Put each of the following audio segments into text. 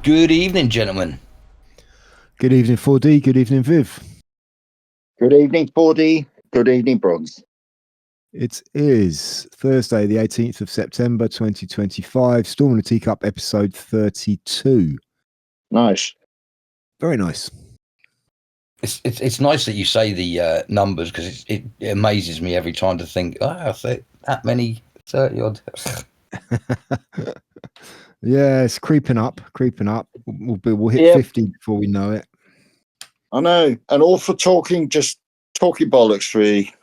Good evening, gentlemen. Good evening, 4D. Good evening, Viv. Good evening, 4D. Good evening, Bronze. It is Thursday, the 18th of September, 2025. Storm in the Teacup, episode 32. Nice. Very nice. It's nice that you say the numbers, because it amazes me every time to think, that many, 30 odd. Yeah, it's creeping up. We'll hit 50 before we know it. I know. And all for talking bollocks free.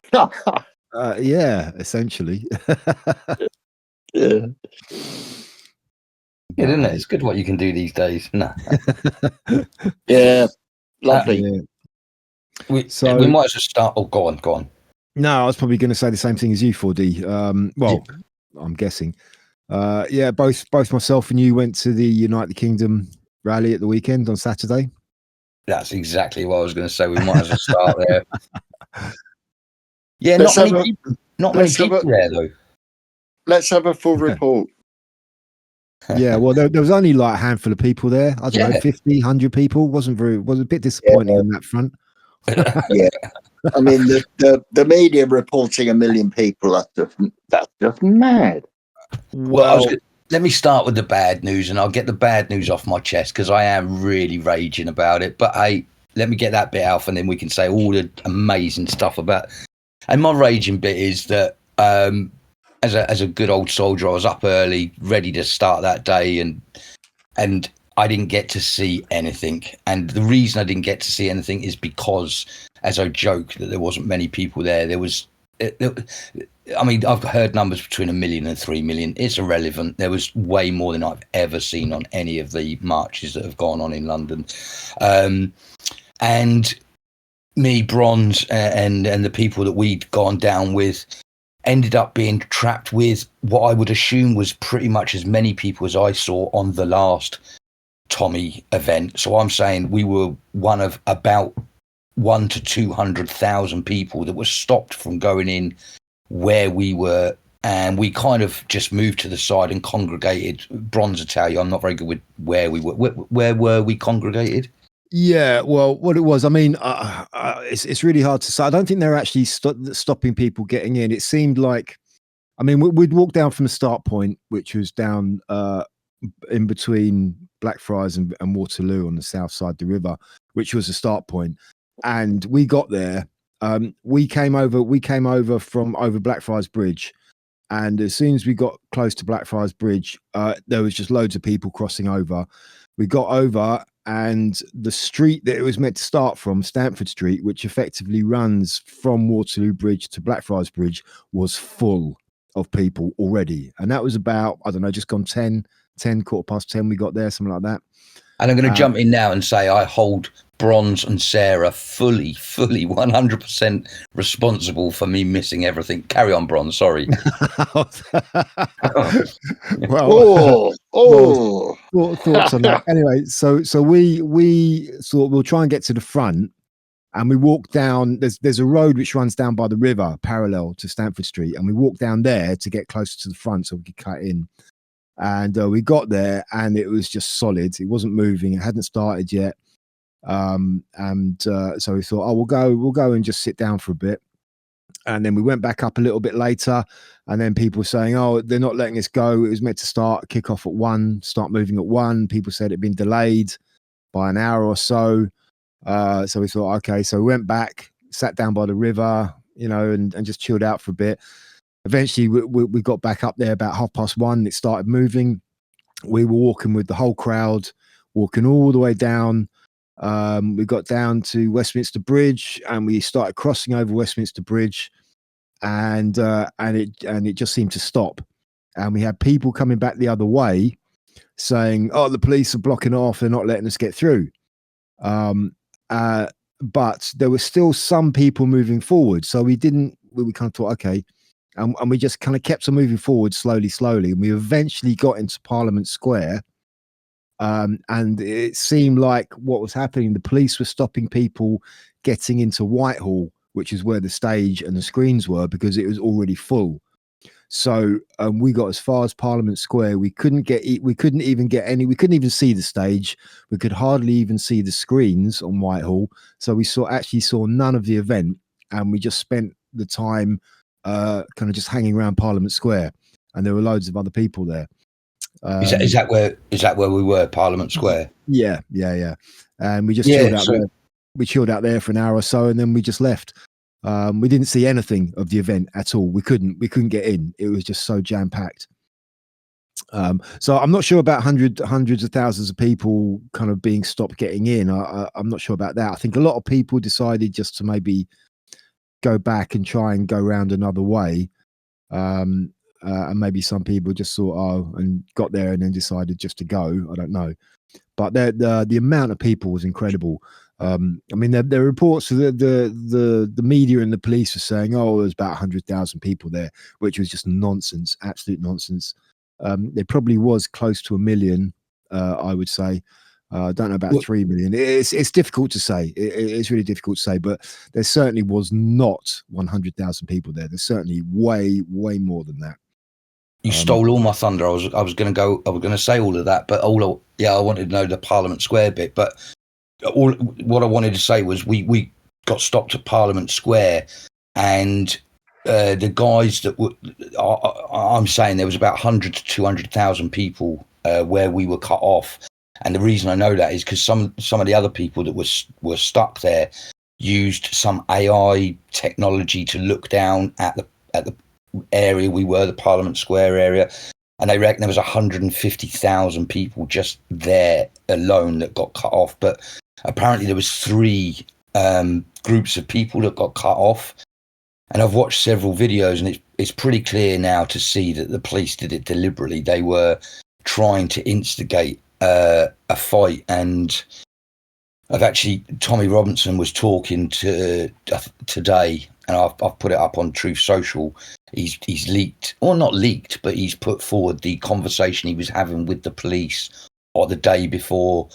Yeah, essentially. Yeah. Good, isn't it? It's good what you can do these days. No. Yeah. Lovely. Yeah. We might as well start. Oh, go on. No, I was probably going to say the same thing as you, 4D. I'm guessing. Both myself and you went to the United Kingdom rally at the weekend on Saturday. That's exactly what I was going to say. We might as well start there. Yeah, not many people there, though. Let's have a full report. Yeah, well, there was only like a handful of people there. I don't know, 50, 100 people. Was a bit disappointing on that front. Yeah. I mean, the media reporting 1 million people, that's just mad. Well, let me start with the bad news, and I'll get the bad news off my chest, because I am really raging about it. But let me get that bit out, and then we can say all the amazing stuff about. And my raging bit is that as a good old soldier, I was up early, ready to start that day, and I didn't get to see anything. And the reason I didn't get to see anything is because, as I joke, that there wasn't many people there. I mean, I've heard numbers between 1 million and 3 million. It's irrelevant. There was way more than I've ever seen on any of the marches that have gone on in London. And me, Bronze, and the people that we'd gone down with ended up being trapped with what I would assume was pretty much as many people as I saw on the last Tommy event. So I'm saying we were one of about 100,000 to 200,000 people that were stopped from going in where we were, and we kind of just moved to the side and congregated. Bronze will tell you, I'm not very good with where we were. Where were we congregated? Yeah, well, what it was, I mean, it's really hard to say. I don't think they're actually stopping people getting in. It seemed like, I mean, we'd walk down from the start point, which was down in between Blackfriars and Waterloo on the south side of the river, which was the start point. And we got there. We came over from over Blackfriars Bridge, and as soon as we got close to Blackfriars Bridge, there was just loads of people crossing over. We got over, and the street that it was meant to start from, Stamford Street, which effectively runs from Waterloo Bridge to Blackfriars Bridge, was full of people already. And that was about, I don't know, just gone 10, 10:15 we got there, something like that. And I'm going to jump in now and say I hold Bronze and Sarah fully 100% responsible for me missing everything. Carry on, Bronze. Sorry. Well, thoughts on that. Anyway, so we thought we'll try and get to the front, and we walk down. There's a road which runs down by the river, parallel to Stamford Street, and we walked down there to get closer to the front so we could cut in. And we got there, and it was just solid. It wasn't moving. It hadn't started yet. So we thought, we'll go and just sit down for a bit. And then we went back up a little bit later, and then people were saying, they're not letting us go. It was meant to kick off at 1, start moving at 1. People said it'd been delayed by an hour or so. So we thought, okay. So we went back, sat down by the river, and just chilled out for a bit. Eventually, we got back up there about 1:30. It started moving. We were walking with the whole crowd, walking all the way down. We got down to Westminster Bridge, and we started crossing over Westminster Bridge, and it just seemed to stop. And we had people coming back the other way, saying, "The police are blocking off. They're not letting us get through." But there were still some people moving forward, so we kind of thought, okay. And we just kind of kept on moving forward slowly. And we eventually got into Parliament Square. And it seemed like what was happening, the police were stopping people getting into Whitehall, which is where the stage and the screens were, because it was already full. So we got as far as Parliament Square. We couldn't even see the stage. We could hardly even see the screens on Whitehall. So we actually saw none of the event, and we just spent the time kind of just hanging around Parliament Square, and there were loads of other people there. Is that where we were, Parliament Square? Yeah. And we just chilled out there. We chilled out there for an hour or so, and then we just left. We didn't see anything of the event at all. We couldn't get in. It was just so jam packed. So I'm not sure about hundreds of thousands of people kind of being stopped getting in. I'm not sure about that. I think a lot of people decided just to maybe go back and try and go around another way. And maybe some people just thought, and got there and then decided just to go. I don't know. But the amount of people was incredible. I mean, there are reports that the media and the police were saying, there's about 100,000 people there, which was just nonsense, absolute nonsense. There probably was close to 1 million, I would say. I don't know about 3 million. It's difficult to say. It's really difficult to say, but there certainly was not 100,000 people there. There's certainly way more than that. You stole all my thunder. I was going to say all of that, but I wanted to know the Parliament Square bit. But what I wanted to say was we got stopped at Parliament Square, and the guys that were, I'm saying there was about 100 to 200,000 people where we were cut off. And the reason I know that is because some of the other people that were stuck there used some AI technology to look down at the area we were, the Parliament Square area, and they reckon there was 150,000 people just there alone that got cut off. But apparently there was 3 groups of people that got cut off, and I've watched several videos, and it's pretty clear now to see that the police did it deliberately. They were trying to instigate a fight, and Tommy Robinson was talking today, and I've put it up on Truth Social. He's leaked, or not leaked, but he's put forward the conversation he was having with the police or the day before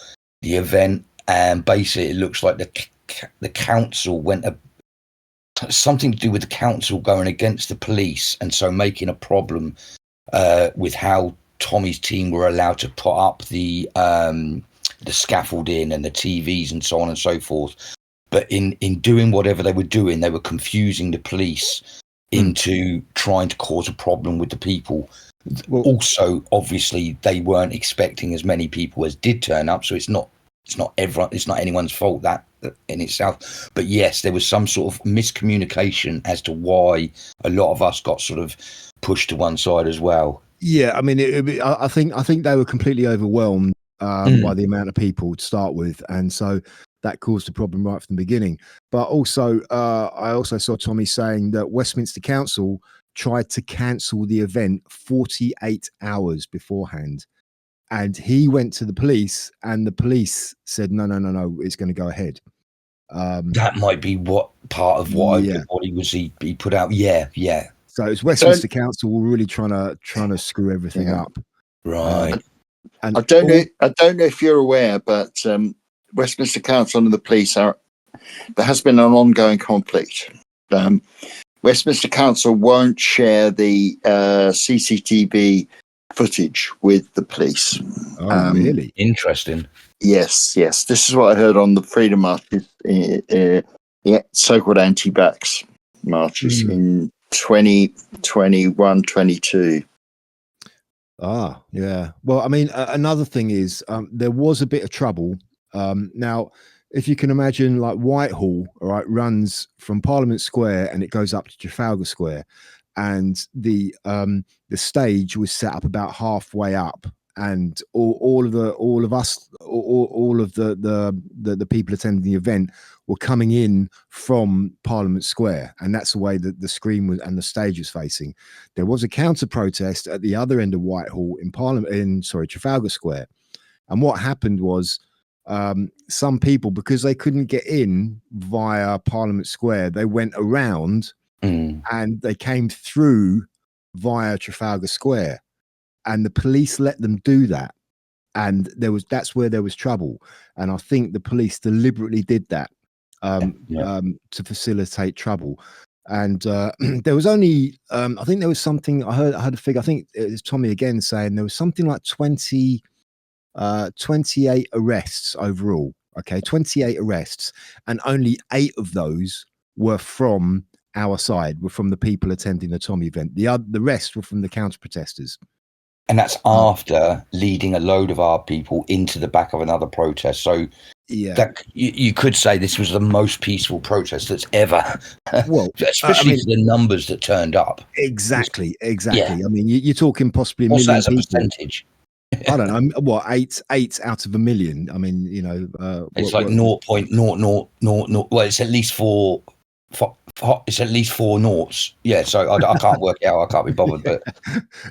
the event, and basically it looks like the council went something to do with the council going against the police, and so making a problem with how Tommy's team were allowed to put up the scaffolding and the TVs and so on and so forth. But in doing whatever they were doing, they were confusing the police into trying to cause a problem with the people. Well, also, obviously, they weren't expecting as many people as did turn up, so it's not anyone's fault that in itself. But yes, there was some sort of miscommunication as to why a lot of us got sort of pushed to one side as well. Yeah, I mean, I think they were completely overwhelmed by the amount of people to start with, and so that caused a problem right from the beginning. But also, I also saw Tommy saying that Westminster Council tried to cancel the event 48 hours beforehand, and he went to the police, and the police said, no, it's going to go ahead. That might be what part of what he put out. Yeah. So it's Westminster Council were really trying to screw everything up, right? And I don't know if you're aware, but Westminster Council and the police there has been an ongoing conflict. Westminster Council won't share the CCTV footage with the police. Oh, really? Interesting. Yes. This is what I heard on the Freedom Marches, so-called anti-vax marches in 2021, 22. Ah, yeah. Well, I mean, another thing is there was a bit of trouble. Now, if you can imagine, like Whitehall, all right, runs from Parliament Square and it goes up to Trafalgar Square, and the stage was set up about halfway up, and all of the people attending the event were coming in from Parliament Square, and that's the way that the screen was and the stage was facing. There was a counter protest at the other end of Whitehall in Trafalgar Square, and what happened was some people, because they couldn't get in via Parliament Square, they went around and they came through via Trafalgar Square, and the police let them do that. And that's where there was trouble. And I think the police deliberately did that to facilitate trouble. And there was only, I think there was something, I heard a figure, I think it was Tommy again saying there was something like 28 arrests overall. Okay, 28 arrests, and only 8 of those were from our side, were from the people attending the Tommy event. The rest were from the counter protesters. And that's after leading a load of our people into the back of another protest. So Yeah, that you could say this was the most peaceful protest that's ever. well, especially for the numbers that turned up. Exactly. Yeah. I mean, you're talking possibly a What's million that as a people. percentage? I don't know what, eight out of a million. I mean, you know, it's like 0.0000. Well, it's at least four. It's at least 4 noughts. Yeah, so I can't work it out. I can't be bothered. But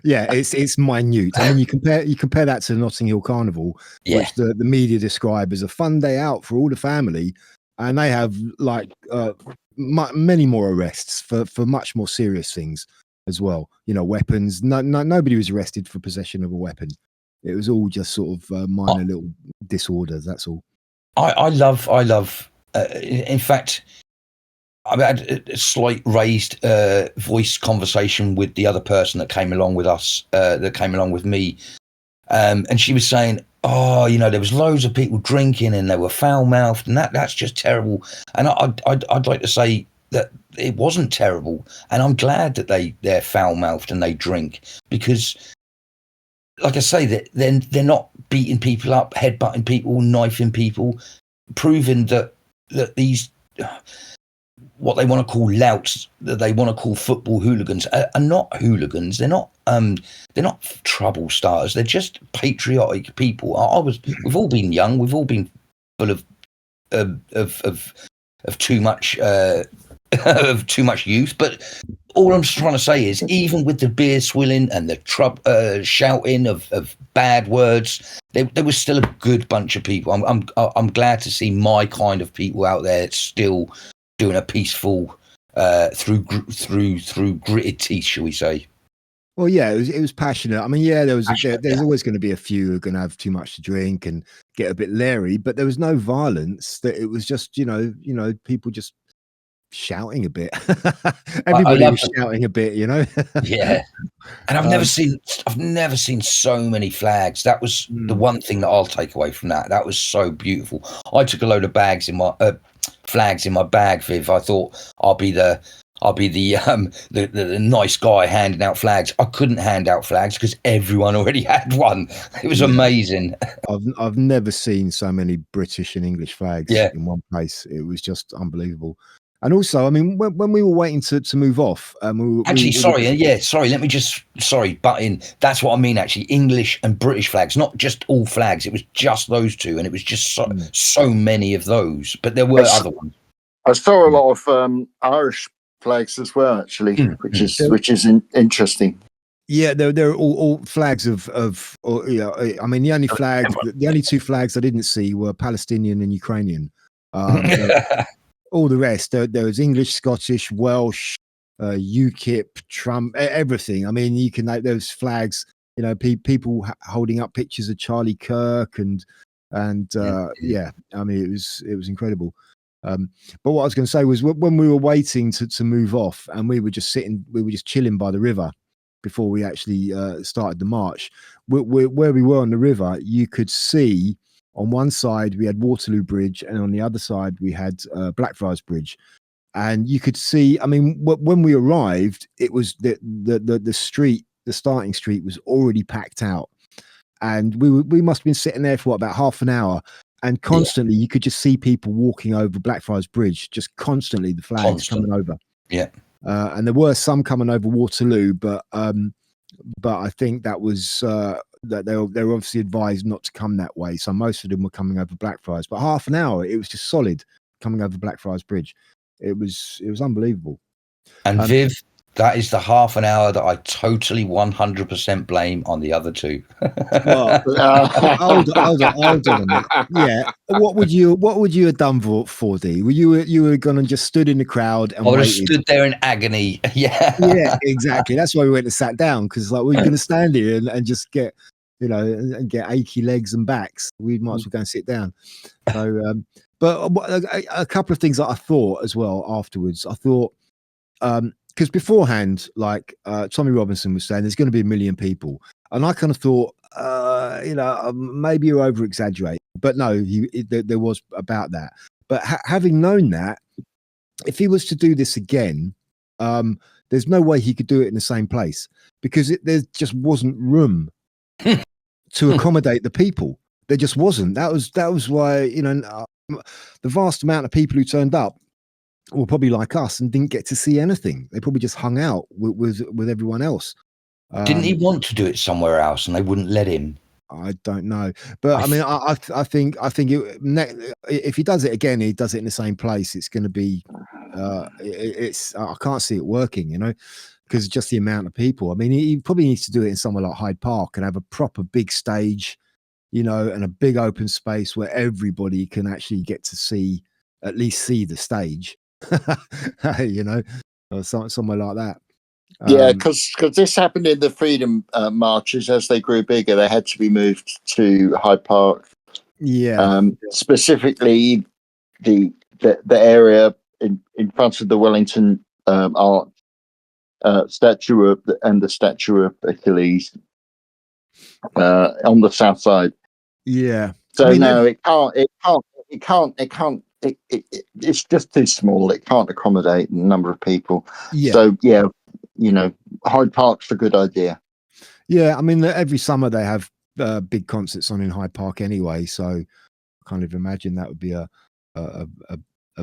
yeah, it's minute. I mean, you compare that to the Notting Hill Carnival, which the media describe as a fun day out for all the family, and they have like many more arrests for much more serious things as well. You know, weapons. Nobody was arrested for possession of a weapon. It was all just sort of minor little disorders. That's all. I love. In fact, I had a slight raised voice conversation with the other person that came along with us, that came along with me, and she was saying, "Oh, you know, there was loads of people drinking and they were foul mouthed, and that's just terrible." And I'd like to say that it wasn't terrible, and I'm glad that they're foul mouthed and they drink, because, like I say, that they're not beating people up, headbutting people, knifing people, proving that these, what they want to call louts, that they want to call football hooligans, are not hooligans. They're not trouble starters. They're just patriotic people. We've all been young. We've all been full of too much of too much youth. But all I'm trying to say is, even with the beer swilling and the shouting of bad words, there was still a good bunch of people. I'm glad to see my kind of people out there still doing a peaceful through gritted teeth, shall we say? Well, yeah, it was passionate. I mean, yeah, there's always going to be a few who are going to have too much to drink and get a bit leery, but there was no violence. That it was just, you know, people just shouting a bit. Everybody was shouting a bit, you know. Yeah, and I've never seen so many flags. That was the one thing that I'll take away from that. That was so beautiful. I took a load of flags in my bag, Viv. I thought I'll be the nice guy handing out flags. I couldn't hand out flags because everyone already had one. It was amazing. I've never seen so many British and English flags in one place. It was just unbelievable. And also, I mean, when we were waiting to move off, let me just butt in. That's what I mean. Actually, English and British flags, not just all flags. It was just those two, and it was just so many of those. But there were other ones. I saw a lot of Irish flags as well, actually, which is interesting. Yeah, they're all flags of you know, I mean, the only 2 flags I didn't see were Palestinian and Ukrainian. All the rest, there was English, Scottish, Welsh, UKIP, Trump, everything. I mean, you can those flags. You know, people holding up pictures of Charlie Kirk and yeah. I mean, it was incredible. But what I was going to say was, when we were waiting to move off, and we were just chilling by the river before we actually started the march. Where we were on the river, you could see. On one side, we had Waterloo Bridge, and on the other side, we had Blackfriars Bridge. And you could see, I mean, when we arrived, it was the street, the starting street was already packed out. And we must have been sitting there for about half an hour. And constantly, you could just see people walking over Blackfriars Bridge, just constantly, the flags coming over. Yeah. And there were some coming over Waterloo, but I think that was... that they were obviously advised not to come that way, so most of them were coming over Blackfriars. But half an hour, it was just solid coming over Blackfriars Bridge. It was unbelievable. And Viv, that is the half an hour that I totally 100% blame on the other 2. Well, hold on a minute. Yeah, what would you have done for D? You were gonna just stood in the crowd and I stood there in agony. Yeah, exactly. That's why we went and sat down, because like, we're gonna stand here and just get, you know, and get achy legs and backs. We might as well go and sit down. So, but a couple of things that I thought as well afterwards. I thought because beforehand, like Tommy Robinson was saying, there's going to be 1 million people, and I kind of thought, maybe you're over exaggerating, but no, there was about that. But having known that, if he was to do this again, there's no way he could do it in the same place, because there just wasn't room to accommodate the people. There just wasn't. That was why, the vast amount of people who turned up were probably like us and didn't get to see anything. They probably just hung out with everyone else. Didn't he want to do it somewhere else and they wouldn't let him? I don't know, but I mean, I think if he does it again, he does it in the same place. It's going to be, I can't see it working, because just the amount of people. I mean, he probably needs to do it in somewhere like Hyde Park and have a proper big stage, and a big open space where everybody can actually get to at least see the stage, or somewhere like that. Yeah, because this happened in the freedom marches. As they grew bigger, they had to be moved to Hyde Park. Yeah, specifically the area in front of the Wellington Art statue and the statue of Achilles on the south side. Yeah. So it can't. It's just too small. It can't accommodate a number of people. Yeah. So yeah, Hyde Park's a good idea. Yeah, I mean, every summer they have big concerts on in Hyde Park anyway, so I kind of imagine that would be a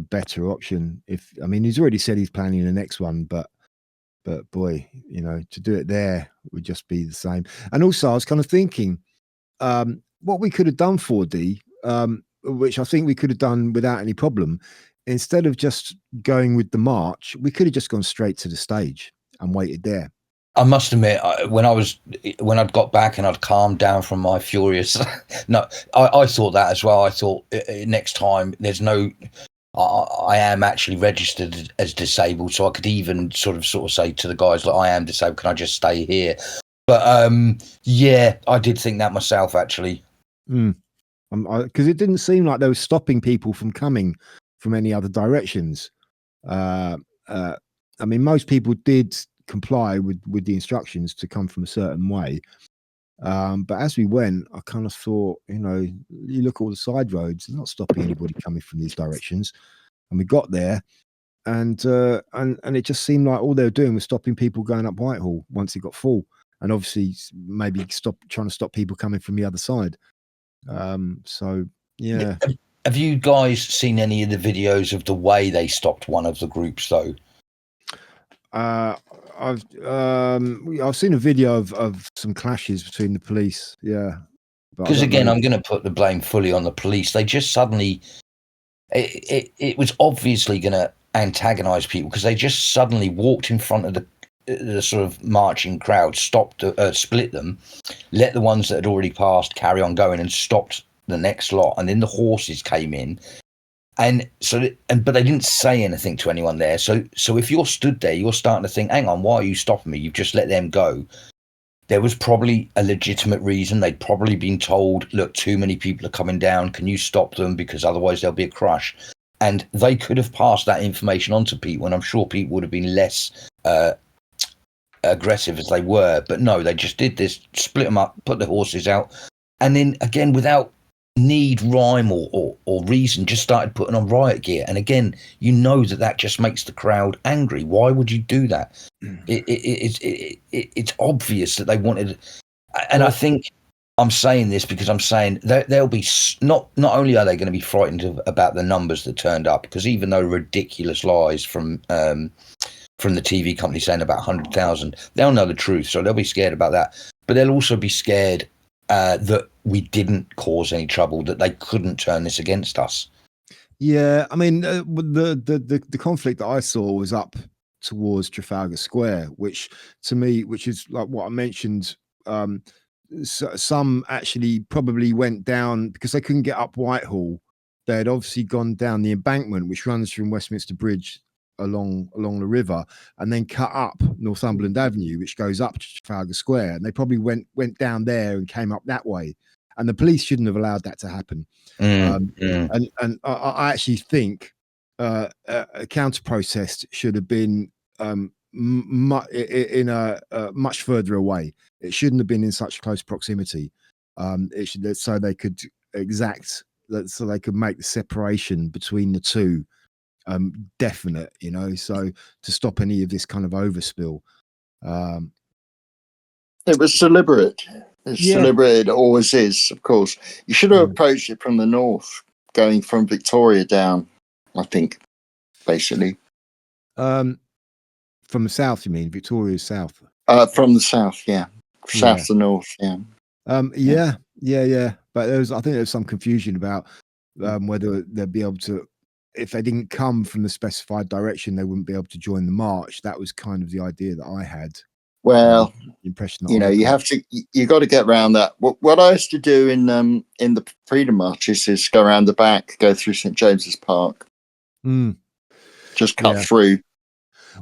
better option. He's already said he's planning the next one, but boy, to do it there would just be the same. And also, I was kind of thinking, what we could have done 4D, which I think we could have done without any problem, instead of just going with the march, we could have just gone straight to the stage and waited there. I must admit, when I'd got back and I'd calmed down from my furious, no, I thought that as well. I thought next time I am actually registered as disabled, so I could even sort of say to the guys, like, I am disabled, can I just stay here? But yeah, I did think that myself, actually. Because it didn't seem like they were stopping people from coming from any other directions. Most people did comply with the instructions to come from a certain way. But as we went, I kind of thought, you look at all the side roads, they're not stopping anybody coming from these directions. And we got there, and it just seemed like all they were doing was stopping people going up Whitehall once it got full, and obviously maybe trying to stop people coming from the other side. So yeah. Have you guys seen any of the videos of the way they stopped one of the groups, though? I've seen a video of some clashes between the police. Yeah, because again, I'm going to put the blame fully on the police. They just suddenly, it was obviously going to antagonize people, because they just suddenly walked in front of the sort of marching crowd, stopped, split them, let the ones that had already passed carry on going, and stopped the next lot, and then the horses came in. And but they didn't say anything to anyone there. So if you're stood there, you're starting to think, hang on, why are you stopping me? You've just let them go. There was probably a legitimate reason. They'd probably been told, look, too many people are coming down. Can you stop them? Because otherwise there'll be a crush. And they could have passed that information on to people, and I'm sure people would have been less aggressive as they were. But no, they just did this, split them up, put the horses out. And then again, without need, rhyme or reason, just started putting on riot gear. And again, that just makes the crowd angry. Why would you do that? It's obvious that they wanted, and I think I'm saying this because I'm saying they'll be not only are they going to be frightened about the numbers that turned up, because even though ridiculous lies from the TV company saying about 100,000, they'll know the truth, so they'll be scared about that. But they'll also be scared that we didn't cause any trouble, that they couldn't turn this against us. Yeah, I mean, the conflict that I saw was up towards Trafalgar Square, which is like what I mentioned. Some actually probably went down because they couldn't get up Whitehall. They had obviously gone down the embankment, which runs from Westminster Bridge along the river, and then cut up Northumberland Avenue, which goes up to Trafalgar Square. And they probably went down there and came up that way. And the police shouldn't have allowed that to happen. And I actually think a counter protest should have been in a much further away. It shouldn't have been in such close proximity. It should, so they could so they could make the separation between the two definite, you know, so to stop any of this kind of overspill. It was deliberate. It's deliberate. It always is, of course. You should have approached it from the north, going from Victoria down, I think, basically. From the south, you mean? Victoria's south? From the south, yeah. South to north, yeah. Yeah. But I think there's some confusion about whether they'd be able to, if they didn't come from the specified direction, they wouldn't be able to join the march. That was kind of the idea that I had. Well, the impression you know, you got to get around that. What I used to do in the freedom marches is go around the back, go through St James's Park, just cut through.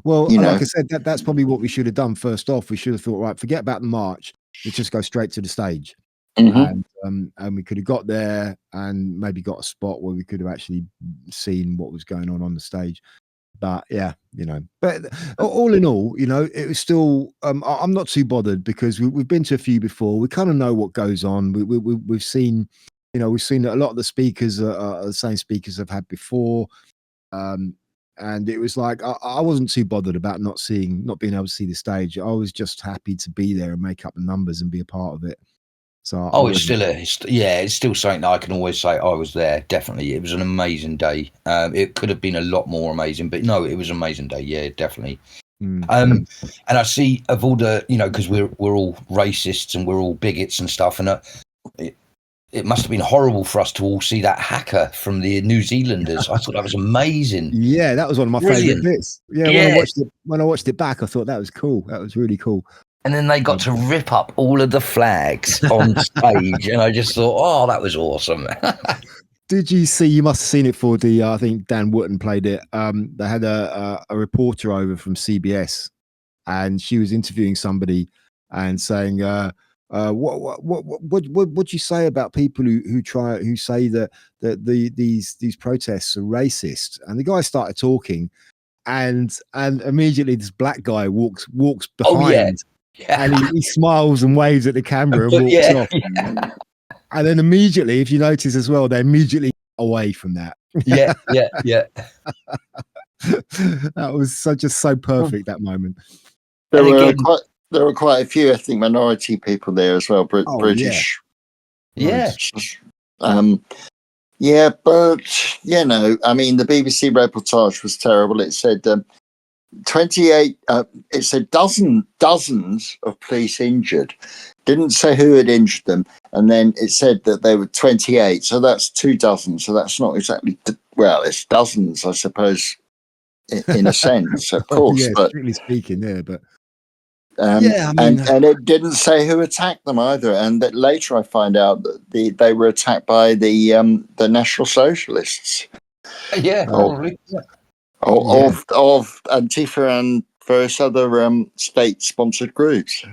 Well, like I said, that's probably what we should have done first off. We should have thought, right, forget about the march. Let's just go straight to the stage. And we could have got there and maybe got a spot where we could have actually seen what was going on the stage. But yeah, you know, but all in all, you know, it was still, I'm not too bothered because we've been to a few before. We kind of know what goes on. We've seen, you know, we've seen that a lot of the speakers are the same speakers I've had before. And it was like, I wasn't too bothered about not being able to see the stage. I was just happy to be there and make up the numbers and be a part of it. So it's still something that I can always say I was there. Definitely, it was an amazing day. It could have been a lot more amazing, but no, it was an amazing day. Yeah, definitely. And I see of all the, you know, because we're all racists and we're all bigots and stuff, and it must have been horrible for us to all see that hacker from the New Zealanders. I thought that was amazing. Yeah, that was one of my favorite bits. Yeah, when I watched it back, I thought that was cool. That was really cool. And then they got to rip up all of the flags on stage, and I just thought, oh, that was awesome. Did you see? You must have seen it for the. I think Dan Wootton played it. They had a reporter over from CBS, and she was interviewing somebody and saying, "What do you say about people who say that these protests are racist?" And the guy started talking, and immediately this black guy walks behind. And he smiles and waves at the camera and walks off. And then immediately, if you notice as well, they immediately away from that. Yeah. That was so perfect, that moment. There were quite a few ethnic minority people there as well, British. Yeah. But you know, I mean, the BBC reportage was terrible. It said 28. It said dozens of police injured. Didn't say who had injured them, and then it said that they were 28. So that's 2 dozen. So that's not exactly it's dozens, I suppose, in a sense, of course. Yeah, but strictly speaking, but I mean, and it didn't say who attacked them either. And that later I find out that they were attacked by the National Socialists. Yeah, probably. Of Antifa and various other state-sponsored groups.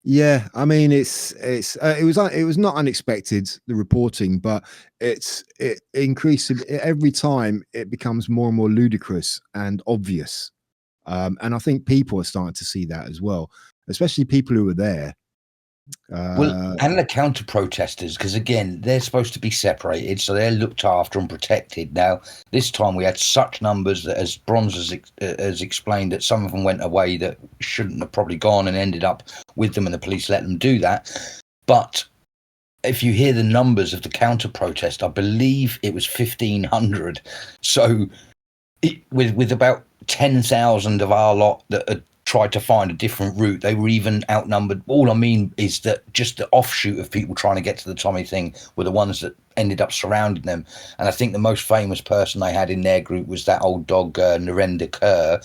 Yeah, I mean, it was not unexpected, the reporting, but it increases every time. It becomes more and more ludicrous and obvious, and I think people are starting to see that as well, especially people who were there. And the counter protesters, because again, they're supposed to be separated, so they're looked after and protected. Now, this time we had such numbers that, as Bronze has explained, that some of them went away that shouldn't have probably gone and ended up with them, and the police let them do that. But if you hear the numbers of the counter protest, I believe it was 1,500. So with about 10,000 of our lot that had tried to find a different route, they were even outnumbered. All I mean is that just the offshoot of people trying to get to the Tommy thing were the ones that ended up surrounding them. And I think the most famous person they had in their group was that old dog Narendra Kaur.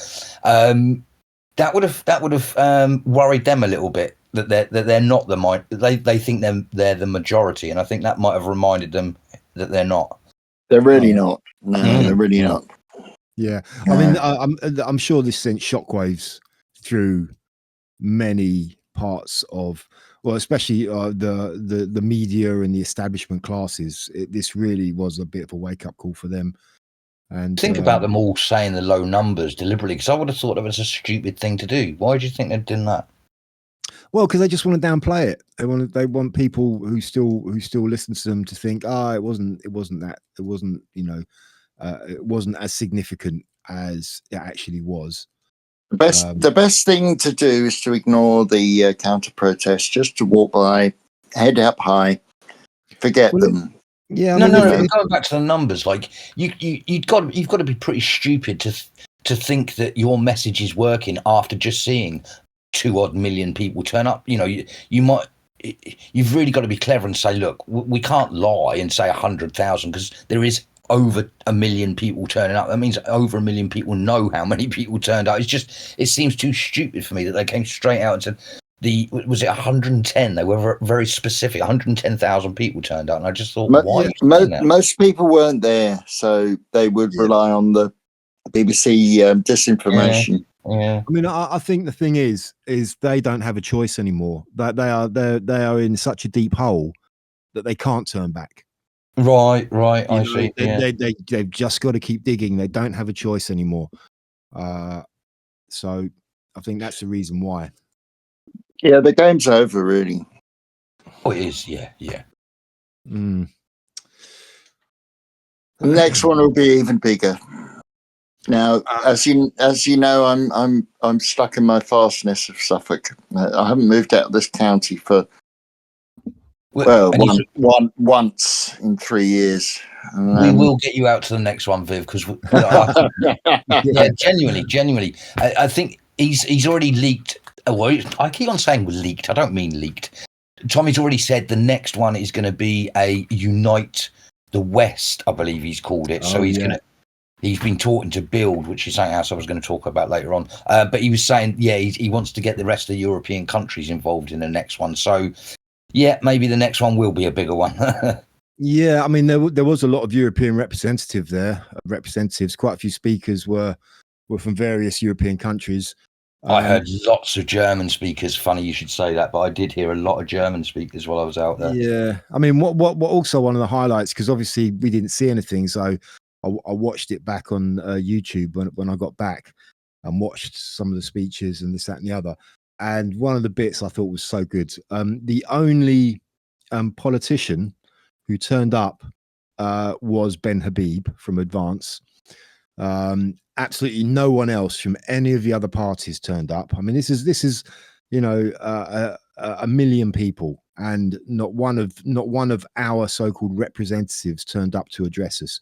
That would have worried them a little bit, that they're not they think they're the majority, and I think that might have reminded them that they're not. They're really not. No, they're really not. Yeah, I mean, I'm sure this sent shockwaves through many parts of, well, especially the media and the establishment classes. This really was a bit of a wake up call for them. And think about them all saying the low numbers deliberately, because I would have thought that was a stupid thing to do. Why do you think they're doing that? Well, because they just want to downplay it. They want people who still listen to them to think, it wasn't that, it wasn't, it wasn't as significant as it actually was. The best thing to do is to ignore the counter protest, just to walk by, head up high, forget them. Yeah, no. Going back to the numbers, like you've got to be pretty stupid to think that your message is working after just seeing 2 odd million people turn up. You've really got to be clever and say, look, we can't lie and say 100,000, because there is over 1 million people turning up. That means over 1 million people know how many people turned up. It seems too stupid for me that they came straight out and said, was it 110? They were very specific. 110,000 people turned out, and I just thought, why? Most people weren't there, so they would rely on the BBC disinformation. Yeah. I mean, I think the thing is they don't have a choice anymore. That they are in such a deep hole that they can't turn back. Right. I see. They've just got to keep digging. They don't have a choice anymore. So I think that's the reason why. Yeah, the game's over, really. Oh, it is. Yeah. Mm. The next one will be even bigger. Now, as you know, I'm stuck in my fastness of Suffolk. I haven't moved out of this county for once in 3 years. We will get you out to the next one, Viv, because genuinely, I think he's already leaked. Well, I keep on saying leaked. I don't mean leaked. Tommy's already said the next one is going to be a Unite the West, I believe he's called it. So he's been talking to Build, which is something else I was going to talk about later on. But he was saying, he wants to get the rest of the European countries involved in the next one. So, maybe the next one will be a bigger one. Yeah, I mean, there was a lot of European representatives. Quite a few speakers were from various European countries. I heard lots of German speakers. Funny you should say that, but I did hear a lot of German speakers while I was out there. Yeah, I mean, what also one of the highlights, because obviously we didn't see anything, so I watched it back on YouTube when I got back and watched some of the speeches and this, that, and the other. And one of the bits I thought was so good. The only politician who turned up was Ben Habib from Advance. Absolutely no one else from any of the other parties turned up. I mean, this is a million people, and not one of our so-called representatives turned up to address us,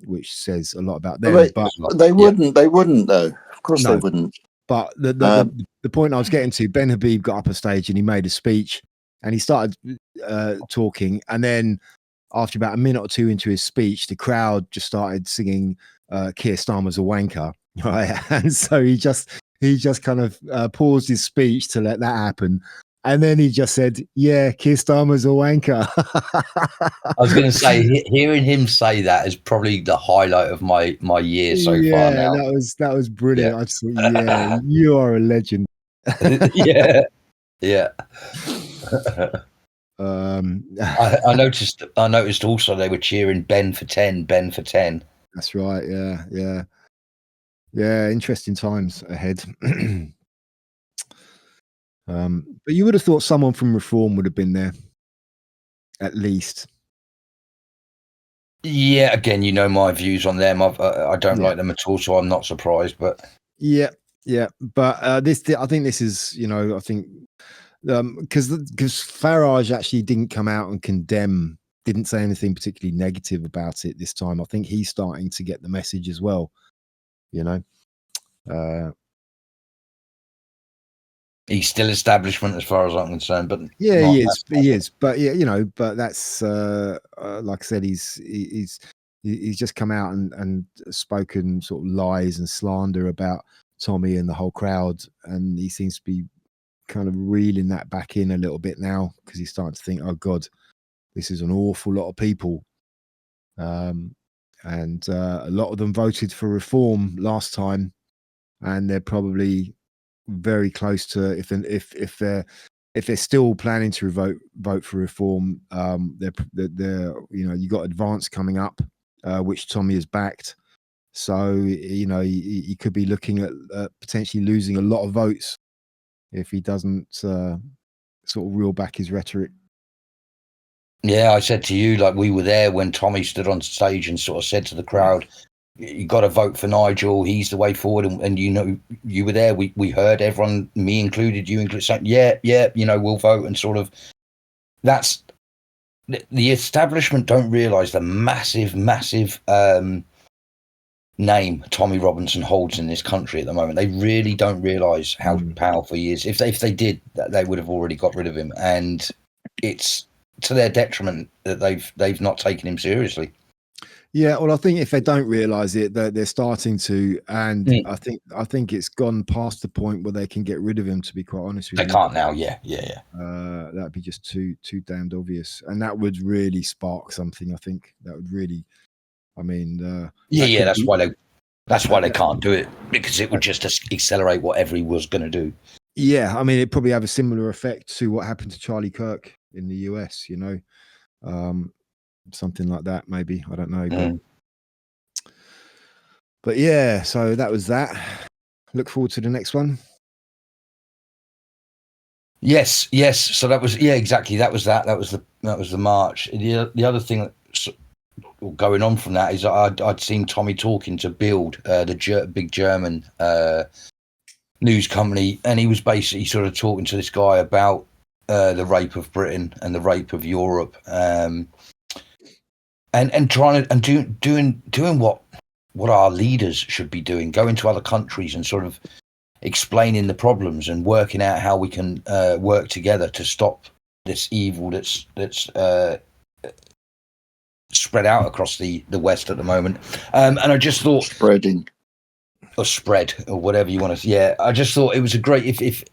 which says a lot about them. But they wouldn't though. Of course they wouldn't. But the point I was getting to, Ben Habib got up a stage and he made a speech and he started talking, and then after about a minute or two into his speech, the crowd just started singing Keir Starmer's a wanker, right? And so he just kind of paused his speech to let that happen, and then he just said, "Yeah, Keir Starmer's a wanker." I was going to say, hearing him say that is probably the highlight of my year so far. Now, that was brilliant. I just thought, you are a legend. Yeah. I noticed also they were cheering Ben for 10. That's right. Yeah. Interesting times ahead. But you would have thought someone from Reform would have been there, at least. Yeah, again, my views on them. I don't like them at all, so I'm not surprised. But yeah. But I think this is, I think because Farage actually didn't come out and didn't say anything particularly negative about it this time. I think he's starting to get the message as well. He's still establishment as far as I'm concerned, but he is. But but that's like I said, he's just come out and spoken sort of lies and slander about Tommy and the whole crowd, and he seems to be kind of reeling that back in a little bit now, because he's starting to think, oh God, this is an awful lot of people, and a lot of them voted for Reform last time, and they're probably very close to, if they're still planning to vote for Reform, they're you got Advance coming up, which Tommy has backed. So, you know, he could be looking at potentially losing a lot of votes if he doesn't sort of reel back his rhetoric. Yeah, I said to you, like, we were there when Tommy stood on stage and sort of said to the crowd, you got to vote for Nigel. He's the way forward. And you know, you were there. We heard everyone, me included, you included, saying, yeah, you know, we'll vote. And sort of that's the establishment don't realise the massive name Tommy Robinson holds in this country at the moment. They really don't realise how powerful he is. If they did, they would have already got rid of him. And it's to their detriment that they've not taken him seriously. Yeah, well, I think if they don't realise it, they're starting to, and I think it's gone past the point where they can get rid of him. To be quite honest with you, they can't now. Yeah. That'd be just too damned obvious, and that would really spark something. I think that would really, I mean, that's why they can't do it, because it would just accelerate whatever he was going to do. Yeah, I mean, it'd probably have a similar effect to what happened to Charlie Kirk in the US. You know, something like that, maybe. I don't know, but yeah. So that was that. Look forward to the next one. Yes. So that was exactly. That was the march. The other thing that's going on from that is I'd seen Tommy talking to Bild, the big German news company, and he was basically sort of talking to this guy about the rape of Britain and the rape of Europe, and trying to doing what our leaders should be doing, going to other countries and sort of explaining the problems and working out how we can work together to stop this evil that's spread out across the West at the moment. And I just thought spread or whatever you want to. Yeah, I just thought it was a great. If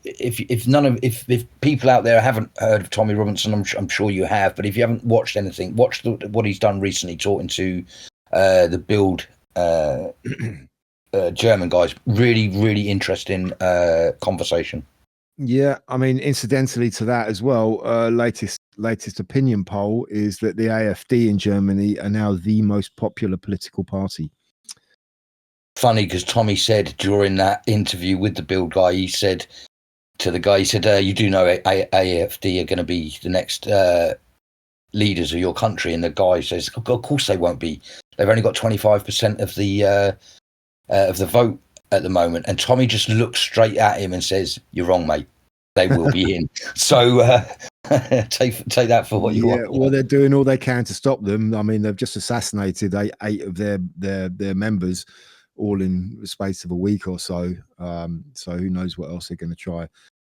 people out there haven't heard of Tommy Robinson, I'm sure you have. But if you haven't watched anything, watch what he's done recently, talking to the Bild German guys. Really interesting conversation. Yeah, I mean, incidentally to that as well, latest opinion poll is that the AfD in Germany are now the most popular political party. Funny, because Tommy said during that interview with the Bild guy, he said to the guy, he said, you do know AfD are going to be the next leaders of your country, and the guy says, of course they won't be. They've only got 25% of the vote at the moment. And Tommy just looks straight at him and says, you're wrong, mate. They will be in. So take that for what you want. Well, they're doing all they can to stop them. I mean, they've just assassinated 8 of their members, all in the space of a week or so. So who knows what else they're going to try.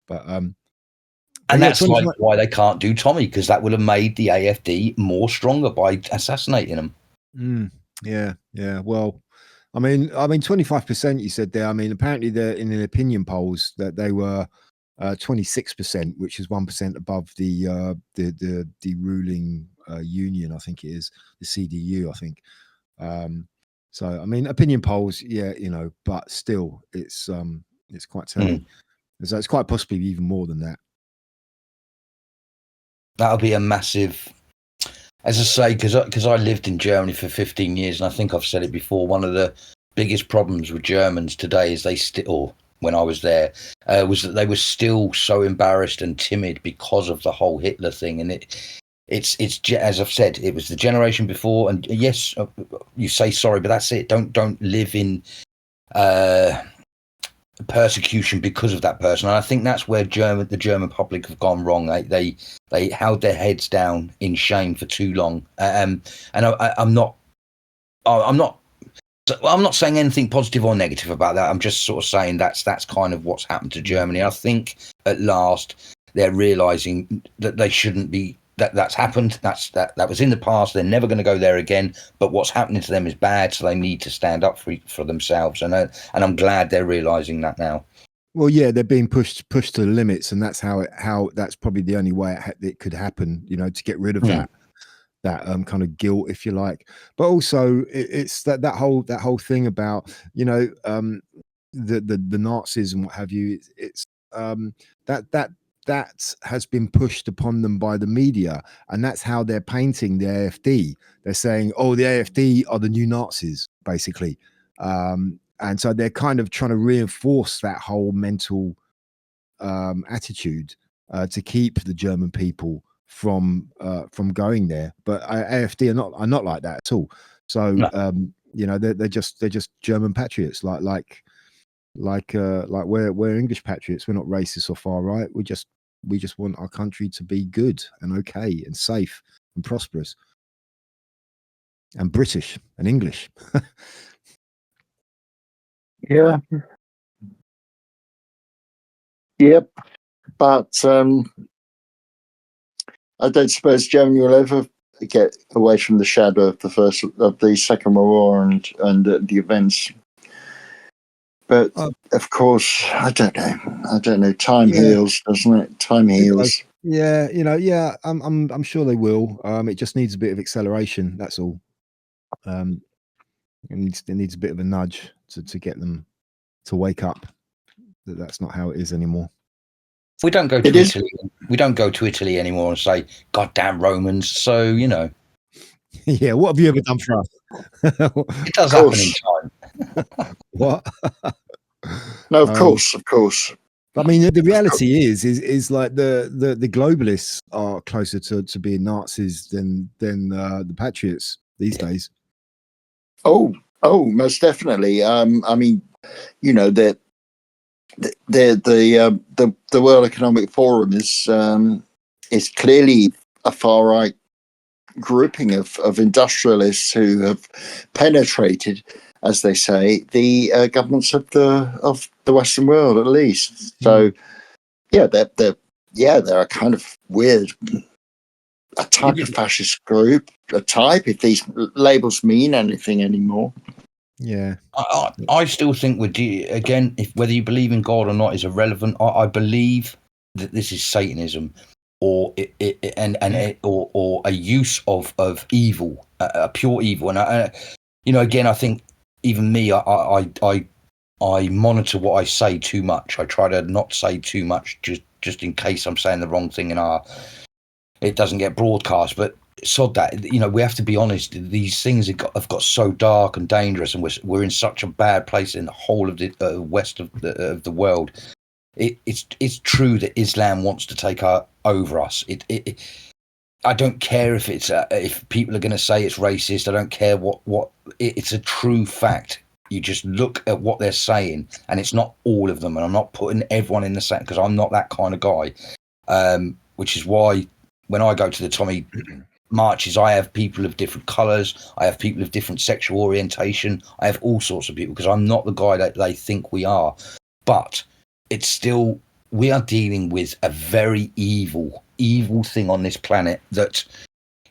But and that's like why they can't do Tommy, because that would have made the AfD more stronger by assassinating them. Yeah. Well, I mean, 25% you said there. I mean, apparently they're in the opinion polls that they were 26%, which is 1% above the ruling union. I think it is the CDU. I think. So I mean, opinion polls, yeah, you know, but still, it's quite telling. So it's quite possibly even more than that. That'll be a massive. As I say, because I lived in Germany for 15 years, and I think I've said it before, one of the biggest problems with Germans today is they still, when I was there, was that they were still so embarrassed and timid because of the whole Hitler thing. And it's as I've said, it was the generation before. And yes, you say sorry, but that's it. Don't live in persecution because of that person. And I think that's where the German public have gone wrong. They held their heads down in shame for too long. And I'm not saying anything positive or negative about that. I'm just sort of saying that's kind of what's happened to Germany. I think at last they're realizing that they shouldn't be. That's happened. That was in the past. They're never going to go there again. But what's happening to them is bad, so they need to stand up for themselves. And I'm glad they're realizing that now. Well, yeah, they're being pushed to the limits, and that's how that's probably the only way it could happen. You know, to get rid of that kind of guilt, if you like. But also, it's that whole thing about, you know, the Nazis and what have you. It's that that has been pushed upon them by the media, and that's how they're painting the AFD. They're saying, "Oh, the AFD are the new Nazis," basically, and so they're kind of trying to reinforce that whole mental attitude to keep the German people from going there. But AFD are not like that at all. So No. you know, they're just German patriots, like we're English patriots. We're not racist or far right. We just want our country to be good and okay and safe and prosperous and British and English. Yeah. Yep. But I don't suppose Germany will ever get away from the shadow of the Second World War and the events. But of course, I don't know. Time heals, doesn't it? Time heals. Yeah, you know, yeah. I'm sure they will. It just needs a bit of acceleration. That's all. It needs a bit of a nudge to get them to wake up. That's not how it is anymore. We don't go to Italy. We don't go to Italy anymore and say, "Goddamn Romans." So you know. Yeah, what have you ever done for us? It does happen in time. What? No, of course. I mean, the reality is like the globalists are closer to being Nazis than the patriots these days. Oh, most definitely. I mean, you know, the World Economic Forum is clearly a far right grouping of industrialists who have penetrated, as they say, the governments of the Western world, at least. So, yeah, they're a kind of weird, a type of fascist group, if these labels mean anything anymore. Yeah, I still think again, if whether you believe in God or not is irrelevant. I believe that this is Satanism, or or a use of evil, a pure evil. And you know, again, I think even me, I monitor what I say too much. I try to not say too much, just in case I'm saying the wrong thing and it doesn't get broadcast. But sod that, you know, we have to be honest. These things have got so dark and dangerous, and we're in such a bad place in the whole of the west of the world. It's true that Islam wants to take over us. I don't care if people are going to say it's racist. I don't care what. It's a true fact. You just look at what they're saying, and it's not all of them. And I'm not putting everyone in the same, because I'm not that kind of guy. Which is why when I go to the Tommy marches, I have people of different colours. I have people of different sexual orientation. I have all sorts of people, because I'm not the guy that they think we are. But it's still, we are dealing with a very evil thing on this planet that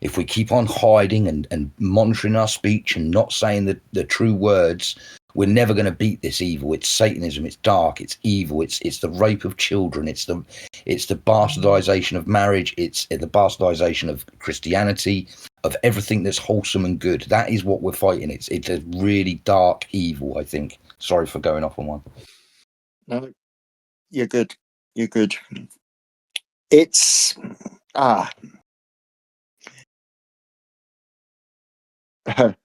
if we keep on hiding and monitoring our speech and not saying the true words, we're never going to beat this evil. It's Satanism. It's dark. It's evil. It's the rape of children. It's the bastardization of marriage. It's the bastardization of Christianity, of everything that's wholesome and good. That is what we're fighting. It's a really dark evil, I think. Sorry for going off on one. No, you're good. You're good. It's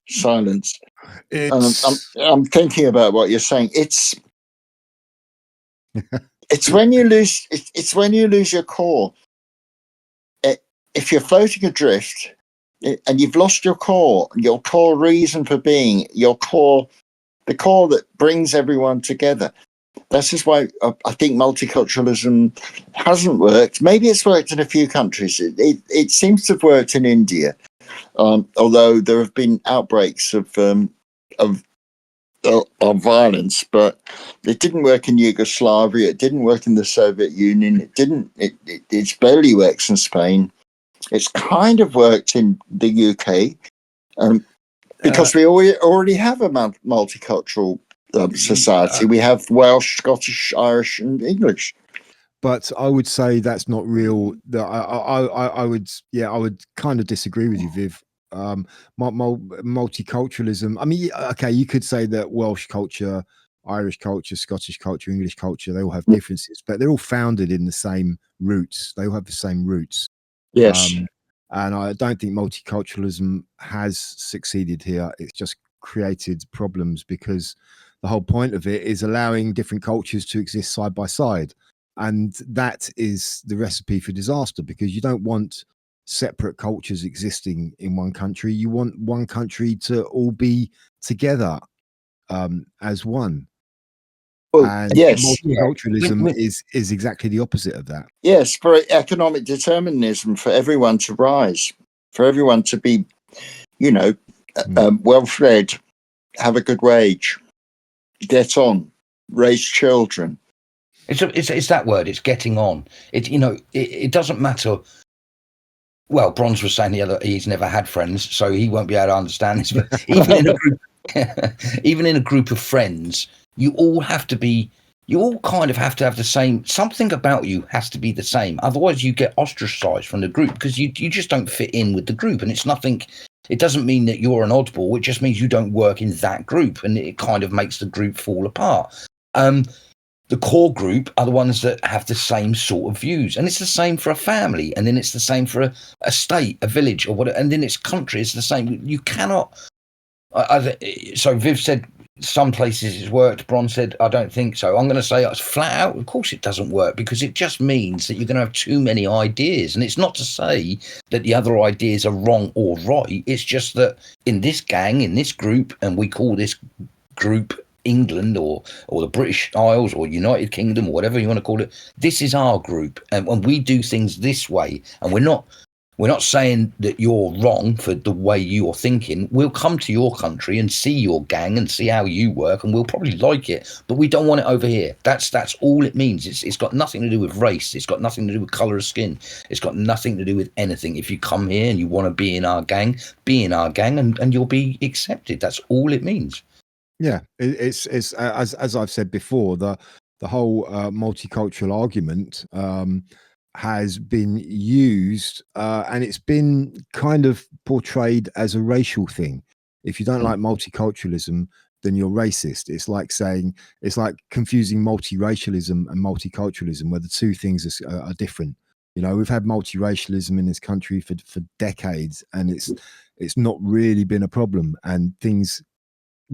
silence. I'm thinking about what you're saying. It's when you lose. It's when you lose your core. If you're floating adrift, and you've lost your core reason for being, the core that brings everyone together. This is why I think multiculturalism hasn't worked. Maybe it's worked in a few countries. It seems to have worked in India, although there have been outbreaks of violence. But it didn't work in Yugoslavia. It didn't work in the Soviet Union. It's barely works in Spain. It's kind of worked in the UK, because we already have a multicultural society. We have Welsh, Scottish, Irish, and English. But I would say that's not real. I would kind of disagree with you, Viv. Multiculturalism. I mean, okay, you could say that Welsh culture, Irish culture, Scottish culture, English culture, they all have differences, but they're all founded in the same roots. They all have the same roots. Yes. And I don't think multiculturalism has succeeded here. It's just created problems, because the whole point of it is allowing different cultures to exist side by side. And that is the recipe for disaster, because you don't want separate cultures existing in one country. You want one country to all be together as one. Well, And yes. multiculturalism is exactly the opposite of that. Yes, for economic determinism, for everyone to rise, for everyone to be, well-fed, have a good wage, get on, raise children. It's that word. It's getting on. It doesn't matter. Well, Bronze was saying the other, he's never had friends, so he won't be able to understand this. But even in a group of friends, you all kind of have to have the same. Something about you has to be the same. Otherwise, you get ostracized from the group, because you just don't fit in with the group. And it's nothing. It doesn't mean that you're an oddball. It just means you don't work in that group, and it kind of makes the group fall apart. The core group are the ones that have the same sort of views, and it's the same for a family, and then it's the same for a state, a village, or whatever, and then it's country. It's the same. You cannot. So Viv said some places it's worked. Bron said I don't think so. I'm going to say it's flat out. Of course, it doesn't work, because it just means that you're going to have too many ideas, and it's not to say that the other ideas are wrong or right. It's just that in this gang, in this group, and we call this group England or the British Isles or United Kingdom or whatever you want to call it. This is our group, and when we do things this way, and we're not saying that you're wrong for the way you're thinking. We'll come to your country and see your gang and see how you work, and we'll probably like it, but we don't want it over here. That's all it means. It's got nothing to do with race. It's got nothing to do with colour of skin. It's got nothing to do with anything. If you come here and you want to be in our gang, and you'll be accepted. That's all it means. Yeah, it's as I've said before, the whole multicultural argument has been used, and it's been kind of portrayed as a racial thing. If you don't like multiculturalism, then you're racist. It's like confusing multiracialism and multiculturalism, where the two things are different. We've had multiracialism in this country for decades, and it's not really been a problem, and things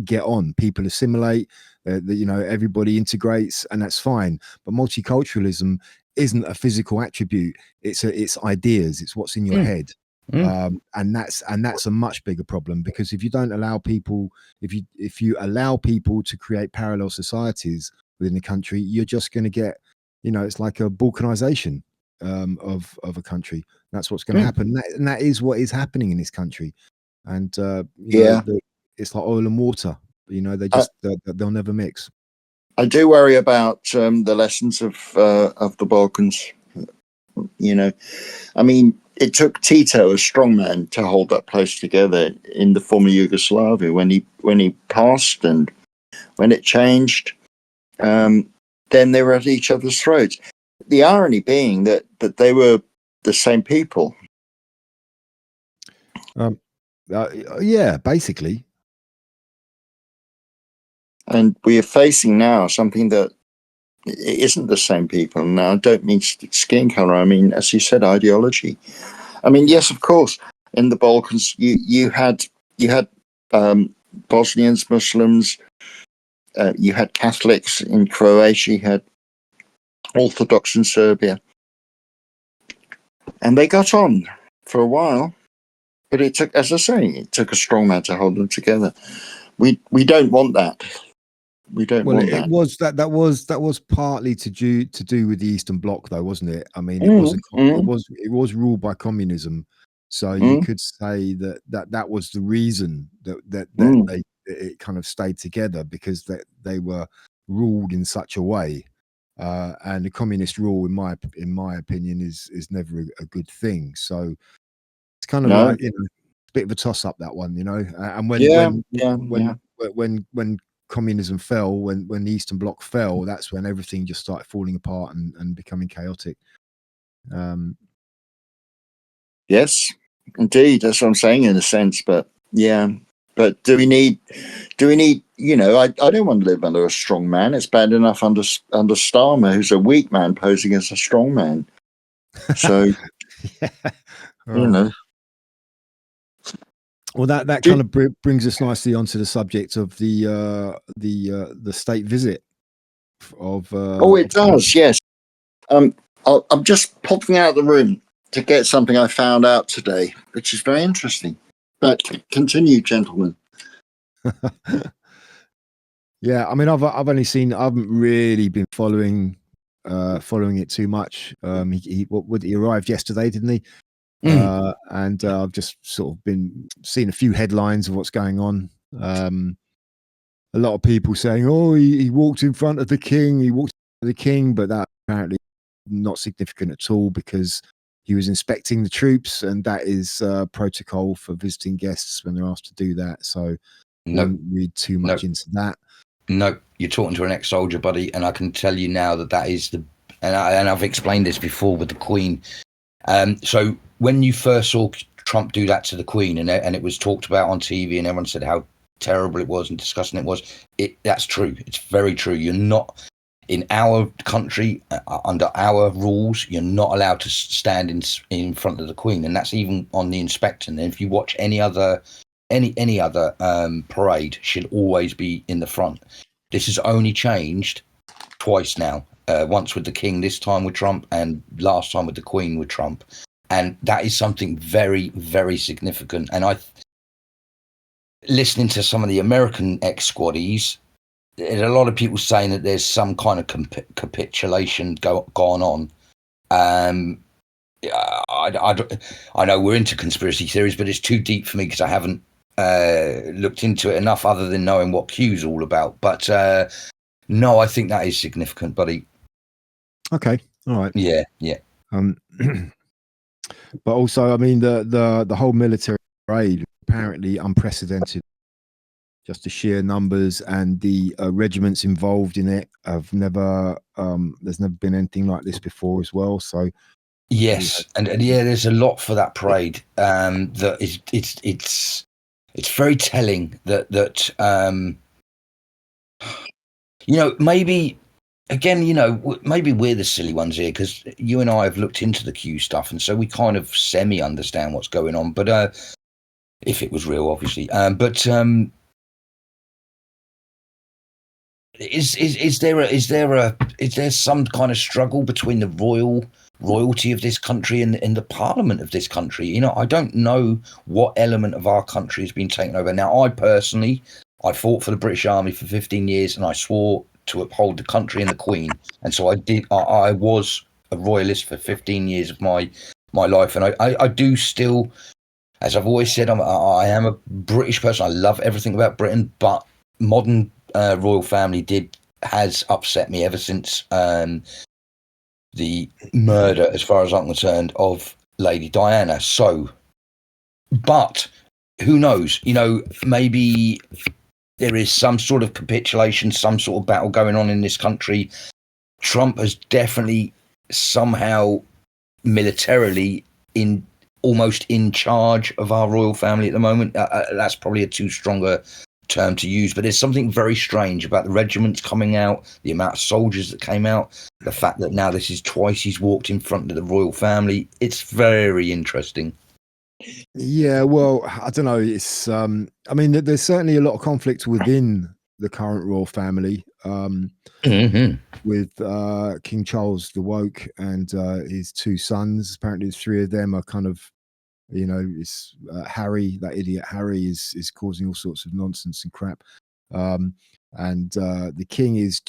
get on. People assimilate, everybody integrates, and that's fine. But multiculturalism isn't a physical attribute. It's ideas. It's what's in your head. And that's a much bigger problem, because if you don't allow people, if you allow people to create parallel societies within the country, you're just going to get, it's like a balkanization of a country. That's what's going to happen, and that is what is happening in this country. And it's like oil and water. They'll never mix. I do worry about the lessons of the Balkans. I mean, it took Tito, a strongman, to hold that place together in the former Yugoslavia. When he passed and when it changed, then they were at each other's throats. The irony being that they were the same people. Yeah, basically. And we are facing now something that isn't the same people. Now, I don't mean skin color. I mean, as you said, ideology. I mean, yes, of course, in the Balkans, you had Bosnians, Muslims, you had Catholics in Croatia, you had Orthodox in Serbia, and they got on for a while. But it took, as I say, a strongman to hold them together. We don't want that. We don't want that. That was partly to do with the Eastern Bloc, though, wasn't it? I mean, it was ruled by communism, so you could say that was the reason that it kind of stayed together, because they were ruled in such a way, and the communist rule, in my opinion, is never a good thing. So it's kind of like, a bit of a toss up, that one, and when communism fell, when the Eastern Bloc fell, that's when everything just started falling apart and becoming chaotic. Yes, indeed, that's what I'm saying, in a sense. But yeah, But do we need? You know, I don't want to live under a strong man. It's bad enough under Starmer, who's a weak man posing as a strong man. So, Yeah. you know. Well, that kind of brings us nicely onto the subject of the state visit of. It does. Yes. I'm just popping out of the room to get something I found out today, which is very interesting. But continue, gentlemen. Yeah, I mean, I've only seen. I haven't really been following it too much. He arrived yesterday, didn't he? And I've just sort of been seeing a few headlines of what's going on. A lot of people saying, "Oh, he walked in front of the king. He walked in front of the king," but that apparently not significant at all because he was inspecting the troops, and that is protocol for visiting guests when they're asked to do that. So, won't read too much into that. No, you're talking to an ex-soldier, buddy, and I can tell you now that is the. And I've explained this before with the Queen. So when you first saw Trump do that to the Queen, and it was talked about on TV, and everyone said how terrible it was and disgusting it was. That's true. It's very true. You're not in our country under our rules. You're not allowed to stand in front of the Queen, and that's even on the inspector. And if you watch any other parade, should always be in the front. This has only changed twice now. Once with the King, this time with Trump, and last time with the Queen with Trump. And that is something very, very significant. And listening to some of the American ex-squaddies, there's a lot of people saying that there's some kind of capitulation gone on. I know we're into conspiracy theories, but it's too deep for me because I haven't looked into it enough other than knowing what Q's all about. But no, I think that is significant, buddy. Okay, all right. Yeah. But also, I mean, the whole military parade apparently unprecedented. Just the sheer numbers and the regiments involved in it have never. There's never been anything like this before as well. So yes, and yeah, there's a lot for that parade. That is, it's very telling that maybe. Again, maybe we're the silly ones here because you and I have looked into the Q stuff, and so we kind of semi-understand what's going on. But if it was real, obviously. Is there some kind of struggle between the royalty of this country and the parliament of this country? I don't know what element of our country has been taken over. Now, I fought for the British Army for 15 years, and I swore to uphold the country and the Queen, and so I did. I was a royalist for 15 years of my life, and I do still, as I've always said, I am a British person. I love everything about Britain, but modern royal family has upset me ever since the murder, as far as I'm concerned, of Lady Diana. So, but who knows? Maybe there is some sort of capitulation, some sort of battle going on in this country. Trump has definitely somehow militarily almost in charge of our royal family at the moment. That's probably a too strong a term to use, but there's something very strange about the regiments coming out, the amount of soldiers that came out, the fact that now this is twice he's walked in front of the royal family. It's very interesting. Yeah, well, I don't know. It's I mean, there's certainly a lot of conflict within the current royal family, with King Charles the Woke and his two sons. Apparently, the three of them are kind of, it's Harry, that idiot Harry, is causing all sorts of nonsense and crap, and the king is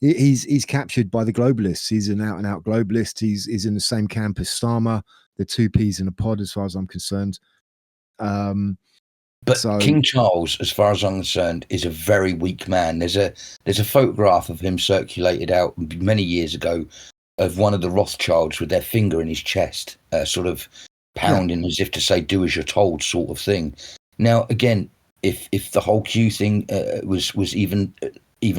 he's captured by the globalists. He's an out and out globalist. He's in the same camp as Starmer. The two peas in a pod, as far as I'm concerned. But King Charles, as far as I'm concerned, is a very weak man. There's a photograph of him circulated out many years ago of one of the Rothschilds with their finger in his chest, sort of pounding as if to say, do as you're told, sort of thing. Now, again, if the whole Q thing was even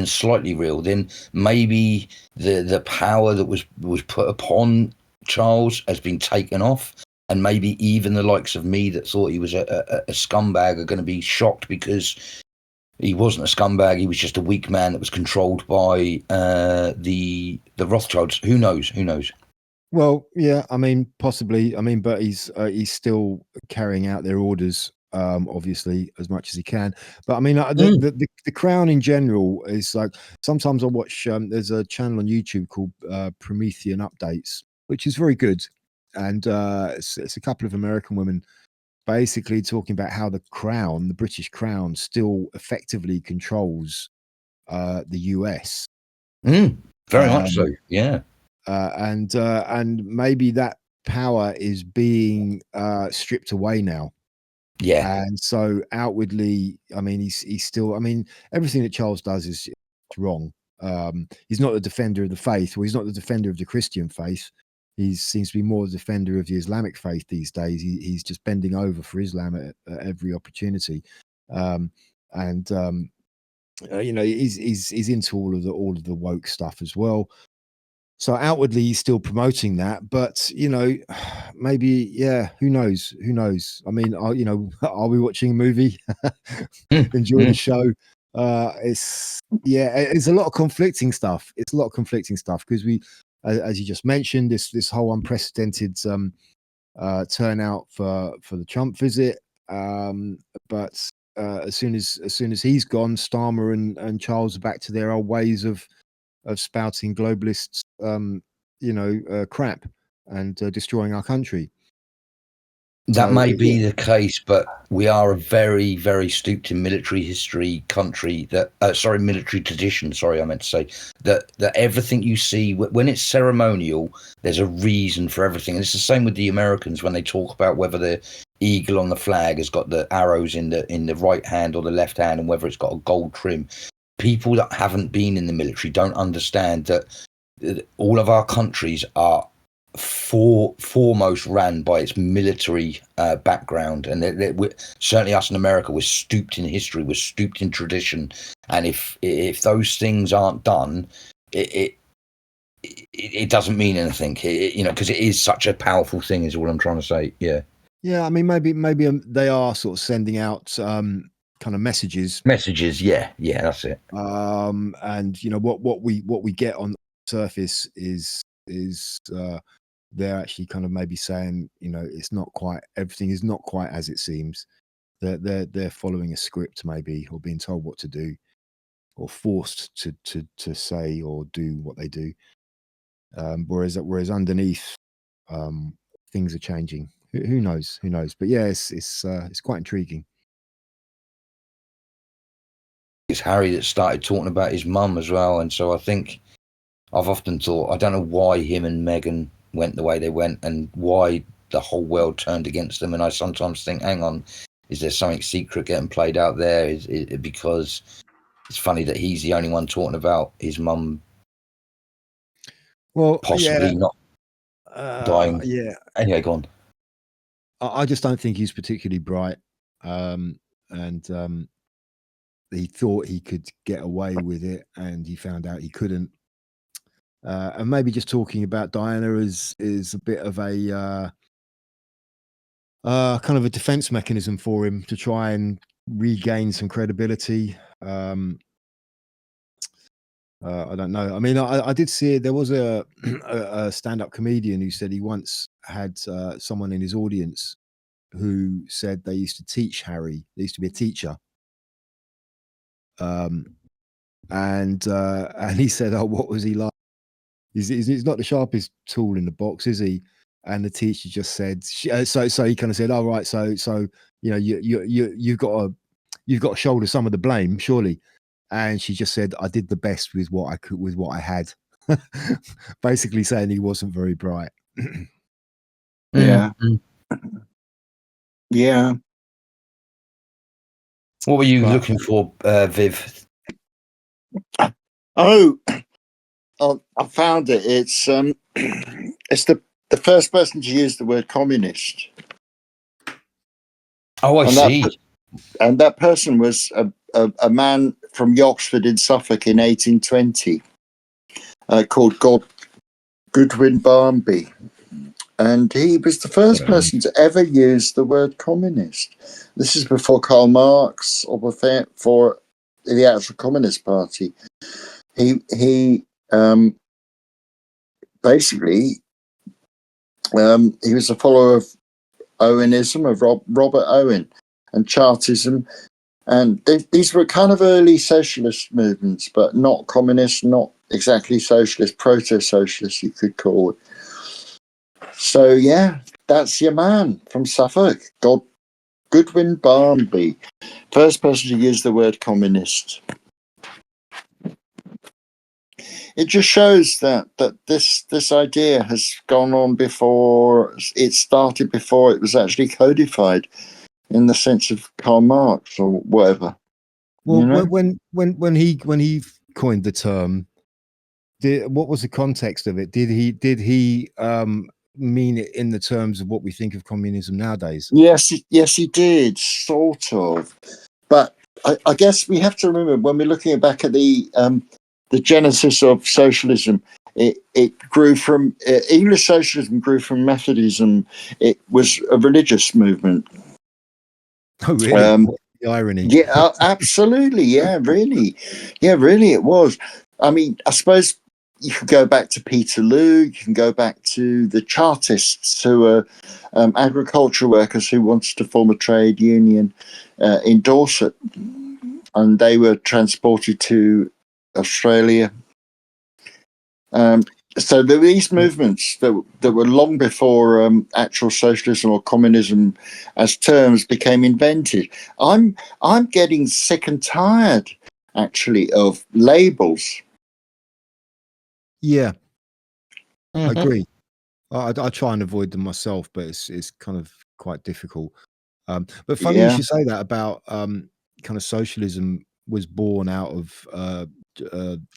slightly real, then maybe the power that was put upon Charles has been taken off, and maybe even the likes of me that thought he was a scumbag are going to be shocked because he wasn't a scumbag. He was just a weak man that was controlled by the Rothschilds. Who knows? Who knows? Well, yeah, I mean, possibly. I mean, but he's still carrying out their orders, obviously, as much as he can. But I mean, the Crown in general is like, sometimes I watch. There's a channel on YouTube called Promethean Updates, which is very good, and it's a couple of American women basically talking about how the Crown, the British Crown, still effectively controls the US. Very much so, yeah. And maybe that power is being stripped away now. Yeah. And so outwardly, I mean, he's still, I mean, everything that Charles does is wrong. He's not the defender of the faith, or he's not the defender of the Christian faith. He seems to be more the defender of the Islamic faith these days. He's just bending over for Islam at every opportunity. You know, he's into all of the woke stuff as well. So outwardly, he's still promoting that, but you know, maybe, yeah, who knows? Who knows? I mean, you know, are we watching a movie? Enjoy the show. It's a lot of conflicting stuff. It's a lot of conflicting stuff because we, as you just mentioned, this whole unprecedented turnout for the Trump visit. But as soon as he's gone, Starmer and Charles are back to their old ways of spouting globalists, crap and destroying our country. That may be the case, but we are a very, very steeped in military history country military tradition. Sorry, I meant to say that everything you see when it's ceremonial, there's a reason for everything. And it's the same with the Americans when they talk about whether the eagle on the flag has got the arrows in the right hand or the left hand, and whether it's got a gold trim. People that haven't been in the military don't understand that all of our countries are foremost ran by its military background, and certainly us in America, we're stooped in history, we're stooped in tradition, and if those things aren't done, it doesn't mean anything, you know, because it is such a powerful thing, is what I'm trying to say. I mean, maybe they are sort of sending out kind of messages, yeah, that's it. And you know what we get on the surface is they're actually kind of maybe saying, you know, it's not quite, everything is not quite as it seems. They're following a script maybe, or being told what to do, or forced to say or do what they do. Whereas underneath, things are changing. Who knows? But yeah, it's quite intriguing. It's Harry that started talking about his mum as well, and so I think I've often thought, I don't know why him and Meghan went the way they went, and why the whole world turned against them. And I sometimes think, hang on, is there something secret getting played out there? Is it because it's funny that he's the only one talking about his mum, well, possibly not dying. Yeah. Anyway, go on. I just don't think he's particularly bright, he thought he could get away with it, and he found out he couldn't. And maybe just talking about Diana is a bit of a kind of a defense mechanism for him to try and regain some credibility. I don't know. I mean, I did see there was a stand-up comedian who said he once had someone in his audience who said they used to teach Harry. They used to be a teacher. And he said, "Oh, what was he like? He's not the sharpest tool in the box, is he?" And the teacher just said, so he kind of said, "Oh, right, so you know, you've got to shoulder some of the blame, surely." And she just said, "I did the best with what I could, with what I had." Basically saying he wasn't very bright. Yeah. What were you looking for, Viv? Oh, I found it. It's it's the first person to use the word communist. Oh, I see. And that person was a man from Yoxford in Suffolk in 1820, called Goodwin Barmby. and he was the first person to ever use the word communist. This is before Karl Marx or before the actual Communist Party. He basically he was a follower of Owenism, of Robert Owen, and Chartism, and these were kind of early socialist movements, but not communist, not exactly socialist, proto-socialist, you could call it. So yeah, that's your man from Suffolk, Goodwin Barmby, first person to use the word communist. It just shows that this idea has gone on before it started, before it was actually codified in the sense of Karl Marx or whatever. Well, you know? when he coined the term, what was the context of it? Did he mean it in the terms of what we think of communism nowadays? Yes, he did, sort of. But I guess we have to remember, when we're looking back at the genesis of socialism, it grew from English socialism grew from Methodism. It was a religious movement. Oh, really? What the irony? Yeah, absolutely. Yeah, really. Yeah, really, it was. I mean, I suppose you could go back to Peterloo. You can go back to the Chartists, who were agricultural workers who wanted to form a trade union in Dorset, and they were transported to Australia. So there were these movements that were long before actual socialism or communism as terms became invented. I'm getting sick and tired, actually, of labels. Yeah, I agree. I try and avoid them myself, but it's kind of quite difficult. But funny you should say that about kind of socialism was born out of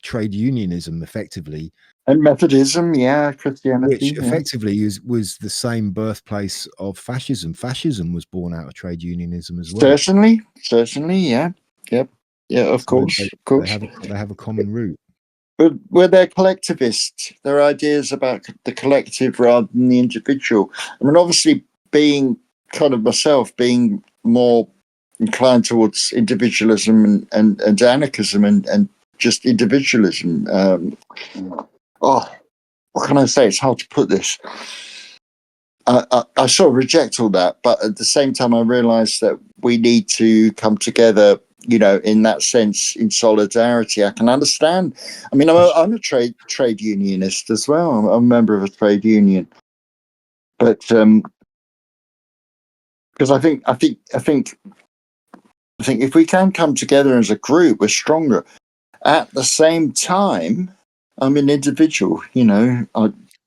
trade unionism, effectively. And Methodism, Christianity. Which effectively was the same birthplace of fascism. Fascism was born out of trade unionism as well. Certainly, yeah. Yep. Yeah, of course. They have a common root. But were they collectivists? Their ideas about the collective rather than the individual. I mean, obviously, being kind of myself, being more inclined towards individualism and anarchism and just individualism. What can I say? It's hard to put this. I sort of reject all that, but at the same time, I realise that we need to come together, in that sense, in solidarity. I can understand. I mean, I'm a trade unionist as well. I'm a member of a trade union, but because I think if we can come together as a group, we're stronger. At the same time, I'm an individual,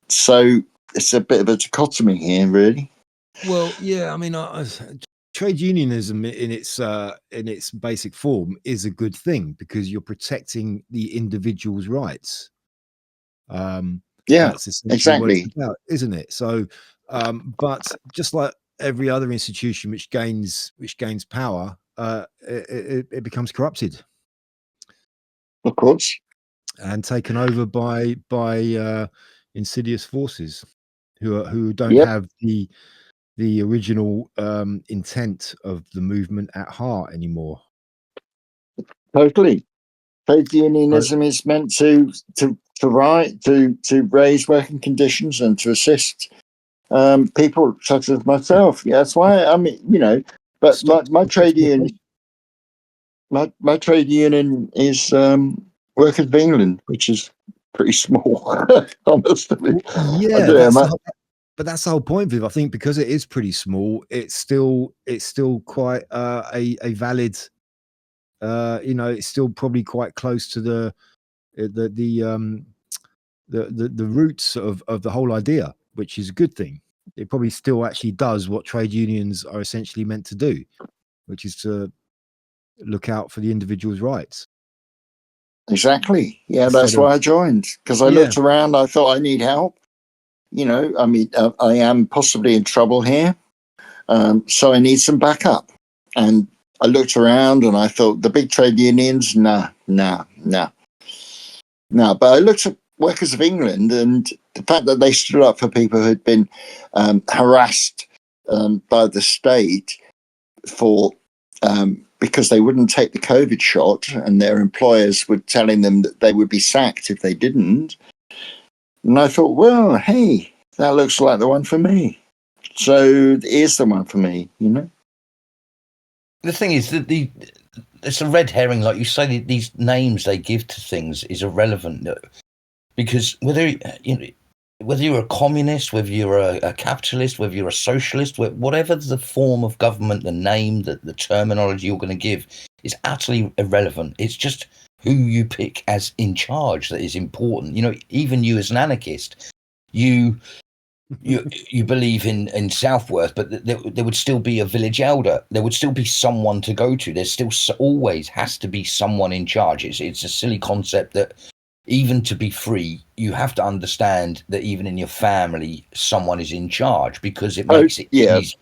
so it's a bit of a dichotomy here, really. Well, yeah, I mean, trade unionism in its basic form is a good thing because you're protecting the individual's rights. That's essentially exactly what it's about, isn't it? So, but just like every other institution which gains power, it becomes corrupted, of course, and taken over by insidious forces who don't have the original intent of the movement at heart anymore. Totally. Trade unionism is meant to raise working conditions and to assist people such as myself. Yeah, that's why But my trade union, my trade union is Workers of England, which is pretty small, honestly. Yeah, but that's the whole point, Viv. I think because it is pretty small, it's still quite a valid. It's still probably quite close to the roots of the whole idea, which is a good thing. It probably still actually does what trade unions are essentially meant to do, which is to look out for the individual's rights. Exactly. Yeah, that's why I joined, because I looked around. I thought, I need help. I mean, I am possibly in trouble here, so I need some backup. And I looked around and I thought, the big trade unions, nah. But I looked at Workers of England, and the fact that they stood up for people who had been harassed by the state for because they wouldn't take the COVID shot, and their employers were telling them that they would be sacked if they didn't. And I thought, well, hey, that looks like the one for me. So here's the one for me, you know. The thing is that it's a red herring, like you say. These names they give to things is irrelevant, because whether you're a communist, whether you're a capitalist, whether you're a socialist, whatever the form of government, the name, the terminology you're going to give is utterly irrelevant. It's just who you pick as in charge that is important. You know, even you as an anarchist, you believe in Southworth, but there would still be a village elder. There would still be someone to go to. There's still always has to be someone in charge. It's a silly concept that even to be free, you have to understand that even in your family, someone is in charge, because it makes it easy.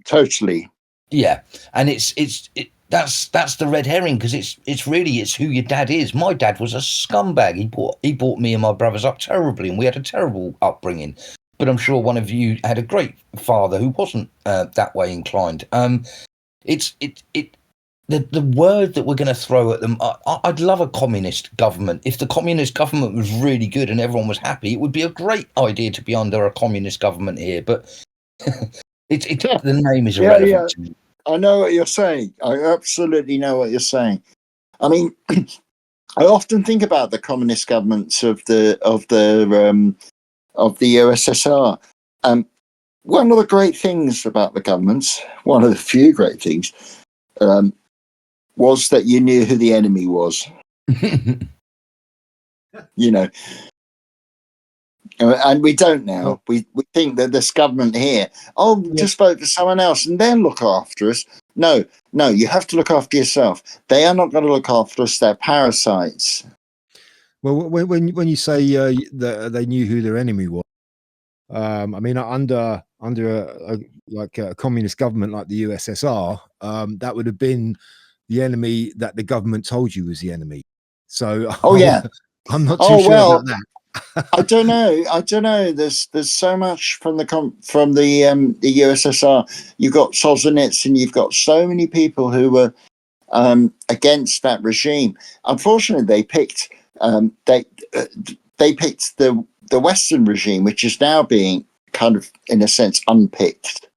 Totally. Yeah, and that's the red herring, because it's really who your dad is. My dad was a scumbag. He brought me and my brothers up terribly, and we had a terrible upbringing. But I'm sure one of you had a great father who wasn't that way inclined. The word that we're going to throw at them, I'd love a communist government. If the communist government was really good and everyone was happy, it would be a great idea to be under a communist government here. But the name is irrelevant to me. I know what you're saying. I absolutely know what you're saying. I mean, I often think about the communist governments of the USSR. One of the great things about the governments, one of the few great things, was that you knew who the enemy was. You know, and we don't now. We think that this government here, just vote for someone else and then look after us. No, you have to look after yourself. They are not going to look after us. They're parasites. Well, when you say that they knew who their enemy was, I mean, under a communist government like the USSR, that would have been the enemy that the government told you was the enemy. So, I'm not too sure about that. I don't know. There's so much from the USSR. You've got Solzhenitsyn. You've got so many people who were against that regime. Unfortunately, they picked the Western regime, which is now being kind of, in a sense, unpicked.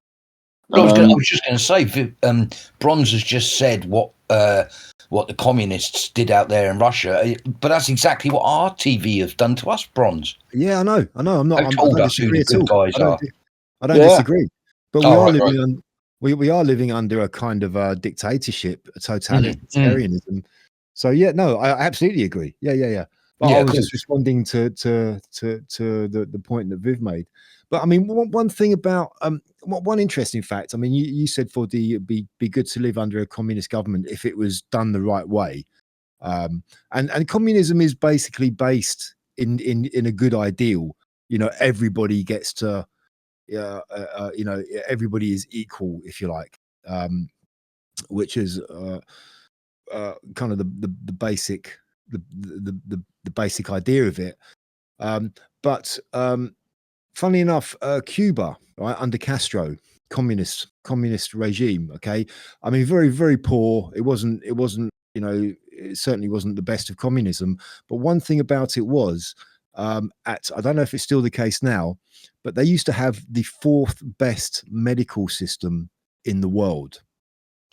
I was just going to say, Bronze has just said what the communists did out there in Russia, but that's exactly what our TV has done to us, Bronze. Yeah, I know. I'm not. They've told us who the good guys are. I don't disagree, but we are living under a kind of dictatorship, a totalitarianism. So I absolutely agree. Yeah. But I was just responding to the point that Viv made. But I mean, one thing about one interesting fact. I mean, you said it'd be good to live under a communist government if it was done the right way. And communism is basically based in a good ideal. You know, everybody gets to, everybody is equal, if you like, which is kind of the basic the basic idea of it. But funnily enough, Cuba, right, under Castro, communist regime. Okay, I mean, very, very poor. It wasn't. It certainly wasn't the best of communism. But one thing about it was, I don't know if it's still the case now, but they used to have the fourth best medical system in the world.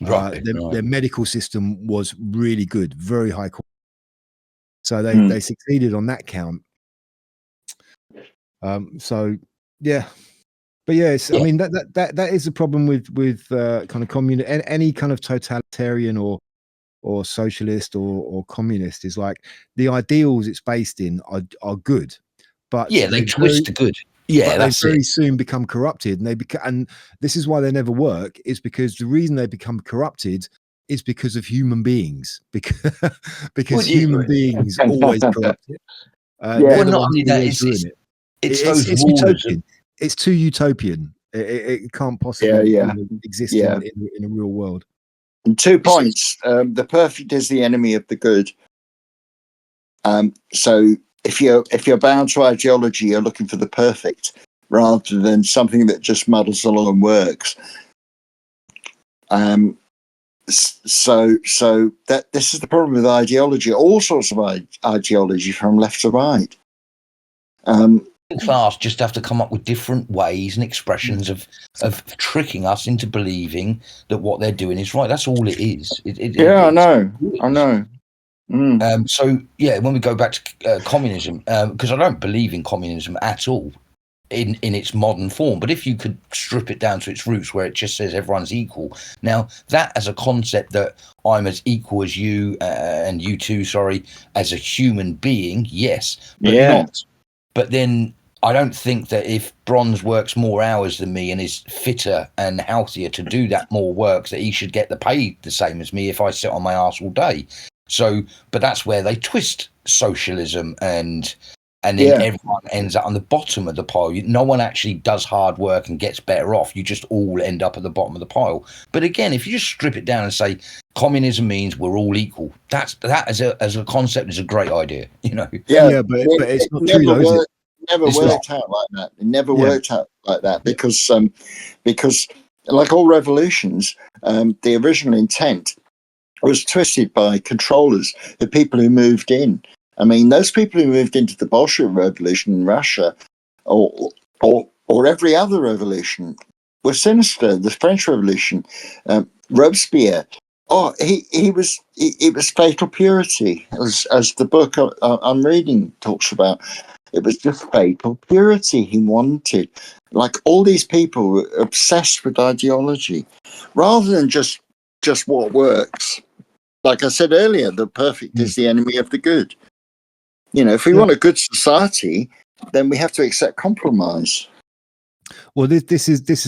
Their medical system was really good, very high quality. So they succeeded on that count. So yeah, but yes, I mean that is a problem with kind of any kind of totalitarian or socialist or communist, is like the ideals it's based in are good, but they twist the good. Yeah, they very soon become corrupted, and and this is why they never work. Is because the reason they become corrupted is because of human beings, because human beings always corrupt it. Well, not only that, it's those utopian. It's too utopian. It can't possibly exist in a real world. And 2 points. The perfect is the enemy of the good. So if you're bound to ideology, you're looking for the perfect rather than something that just muddles along and works. So that this is the problem with ideology, all sorts of ideology from left to right. Class just have to come up with different ways and expressions of tricking us into believing that what they're doing is right. That's all it is. I know. So yeah, when we go back to communism, because I don't believe in communism at all in its modern form, but if you could strip it down to its roots where it just says everyone's equal, now that as a concept that I'm as equal as you and you too, sorry, as a human being, yes, but not. But then I don't think that if Bronze works more hours than me and is fitter and healthier to do that more work, that he should get the pay the same as me if I sit on my arse all day. So, but that's where they twist socialism and then everyone ends up on the bottom of the pile. No one actually does hard work and gets better off. You just all end up at the bottom of the pile. But again, if you just strip it down and say communism means we're all equal, that as a concept is a great idea. But it's not true though, is it? Never worked out like that. It never worked out like that because like all revolutions, the original intent was twisted by controllers, the people who moved in. I mean, those people who moved into the Bolshevik Revolution in Russia, or every other revolution, were sinister. The French Revolution, Robespierre. Oh, it was fatal purity, as the book I'm reading talks about. It was just fatal purity he wanted. Like all these people were obsessed with ideology, rather than just what works. Like I said earlier, the perfect is the enemy of the good. If we want a good society, then we have to accept compromise. Well, this is the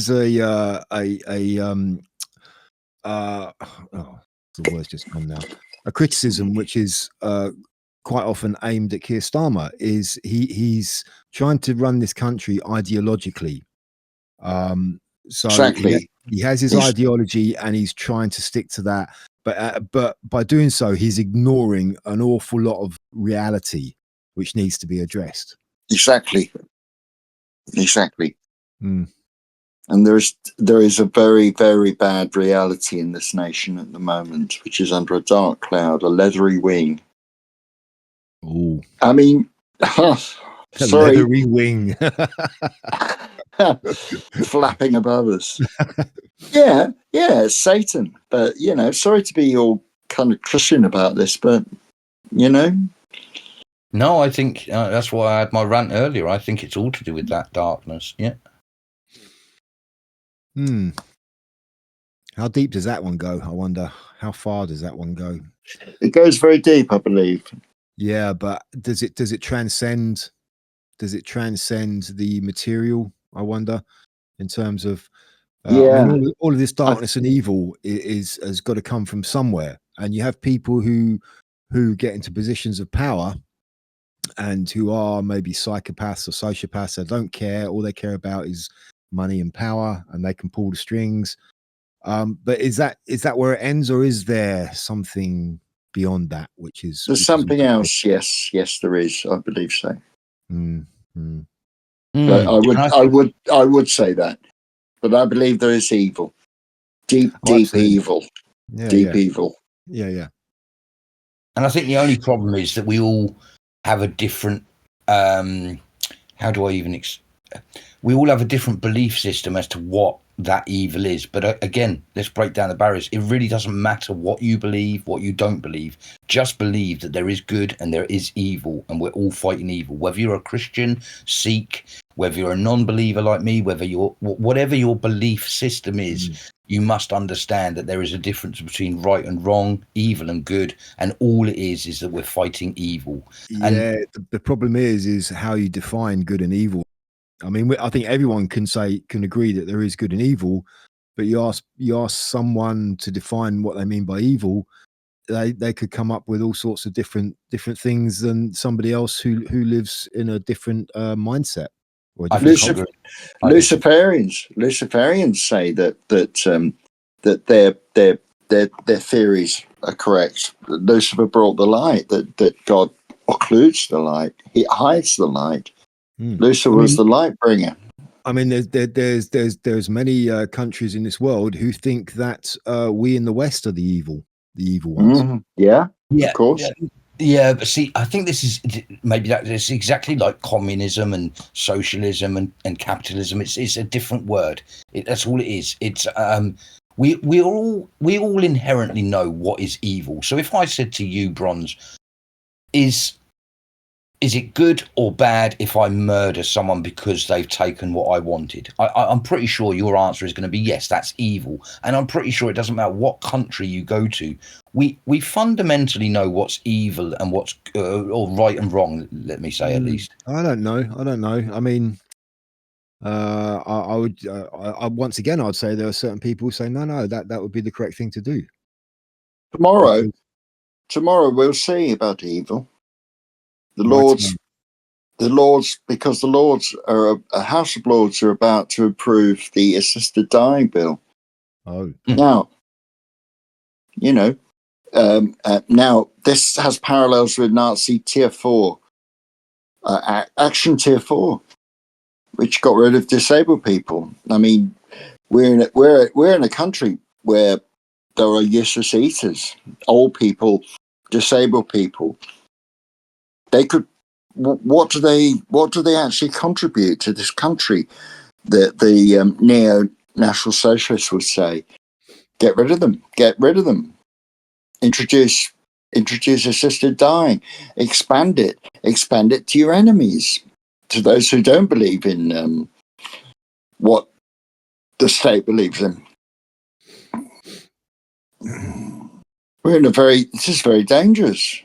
word's just gone now. A criticism which is quite often aimed at Keir Starmer is he's trying to run this country ideologically. So exactly. He has his ideology and he's trying to stick to that. But by doing so, he's ignoring an awful lot of reality which needs to be addressed. Exactly. And there is a very, very bad reality in this nation at the moment, which is under a dark cloud, a leathery wing. Oh, I mean, sorry, leathery wing flapping above us. Yeah, it's Satan. But sorry to be all kind of Christian about this, but No, I think that's why I had my rant earlier. I think it's all to do with that darkness. Yeah. How deep does that one go? I wonder. How far does that one go? It goes very deep, I believe. Yeah, but does it transcend? Does it transcend the material? I wonder, in terms of, I mean, all of this darkness and evil has got to come from somewhere, and you have people who get into positions of power, and who are maybe psychopaths or sociopaths that don't care. All they care about is money and power, and they can pull the strings. But is that where it ends, or is there something beyond that? There's something else. Yes, there is. I believe so. But I would say that, but I believe there is evil, deep evil, evil. Yeah. And I think the only problem is that we all have a different. How do I even? We all have a different belief system as to what that evil is. But again, let's break down the barriers. It really doesn't matter what you believe, what you don't believe. Just believe that there is good and there is evil, and we're all fighting evil. Whether you're a Christian, Sikh, whether you're a non-believer like me, whatever your belief system is, you must understand that there is a difference between right and wrong, evil and good, and all it is that we're fighting evil. Yeah, the problem is how you define good and evil. I mean, I think everyone can agree that there is good and evil, but you ask someone to define what they mean by evil, they could come up with all sorts of different things than somebody else who lives in a different mindset or a different culture. Luciferians say that their theories are correct. Lucifer brought the light, that God occludes the light. It hides the light. Lucifer was the light bringer. I mean, there's many countries in this world who think that we in the West are the evil ones. Yeah, of course. Yeah, but see, I think this is maybe that it's exactly like communism and socialism and capitalism. It's a different word. That's all it is. It's we all inherently know what is evil. So if I said to you, Bronze, is it good or bad if I murder someone because they've taken what I wanted? I'm pretty sure your answer is going to be yes, that's evil. And I'm pretty sure it doesn't matter what country you go to. We fundamentally know what's evil and what's or right and wrong, let me say, at least. I don't know. I mean, I would once again, I'd say there are certain people who say, no, that would be the correct thing to do. Tomorrow we'll see about evil. The Lords, because the Lords are a House of Lords are about to approve the assisted dying bill. Now, now this has parallels with Nazi Tier 4, Action Tier 4, which got rid of disabled people. I mean, we're in a country where there are useless eaters, old people, disabled people. They could. What do they actually contribute to this country? The neo-national socialists would say, get rid of them. Introduce assisted dying. Expand it to your enemies, to those who don't believe in what the state believes in. This is very dangerous.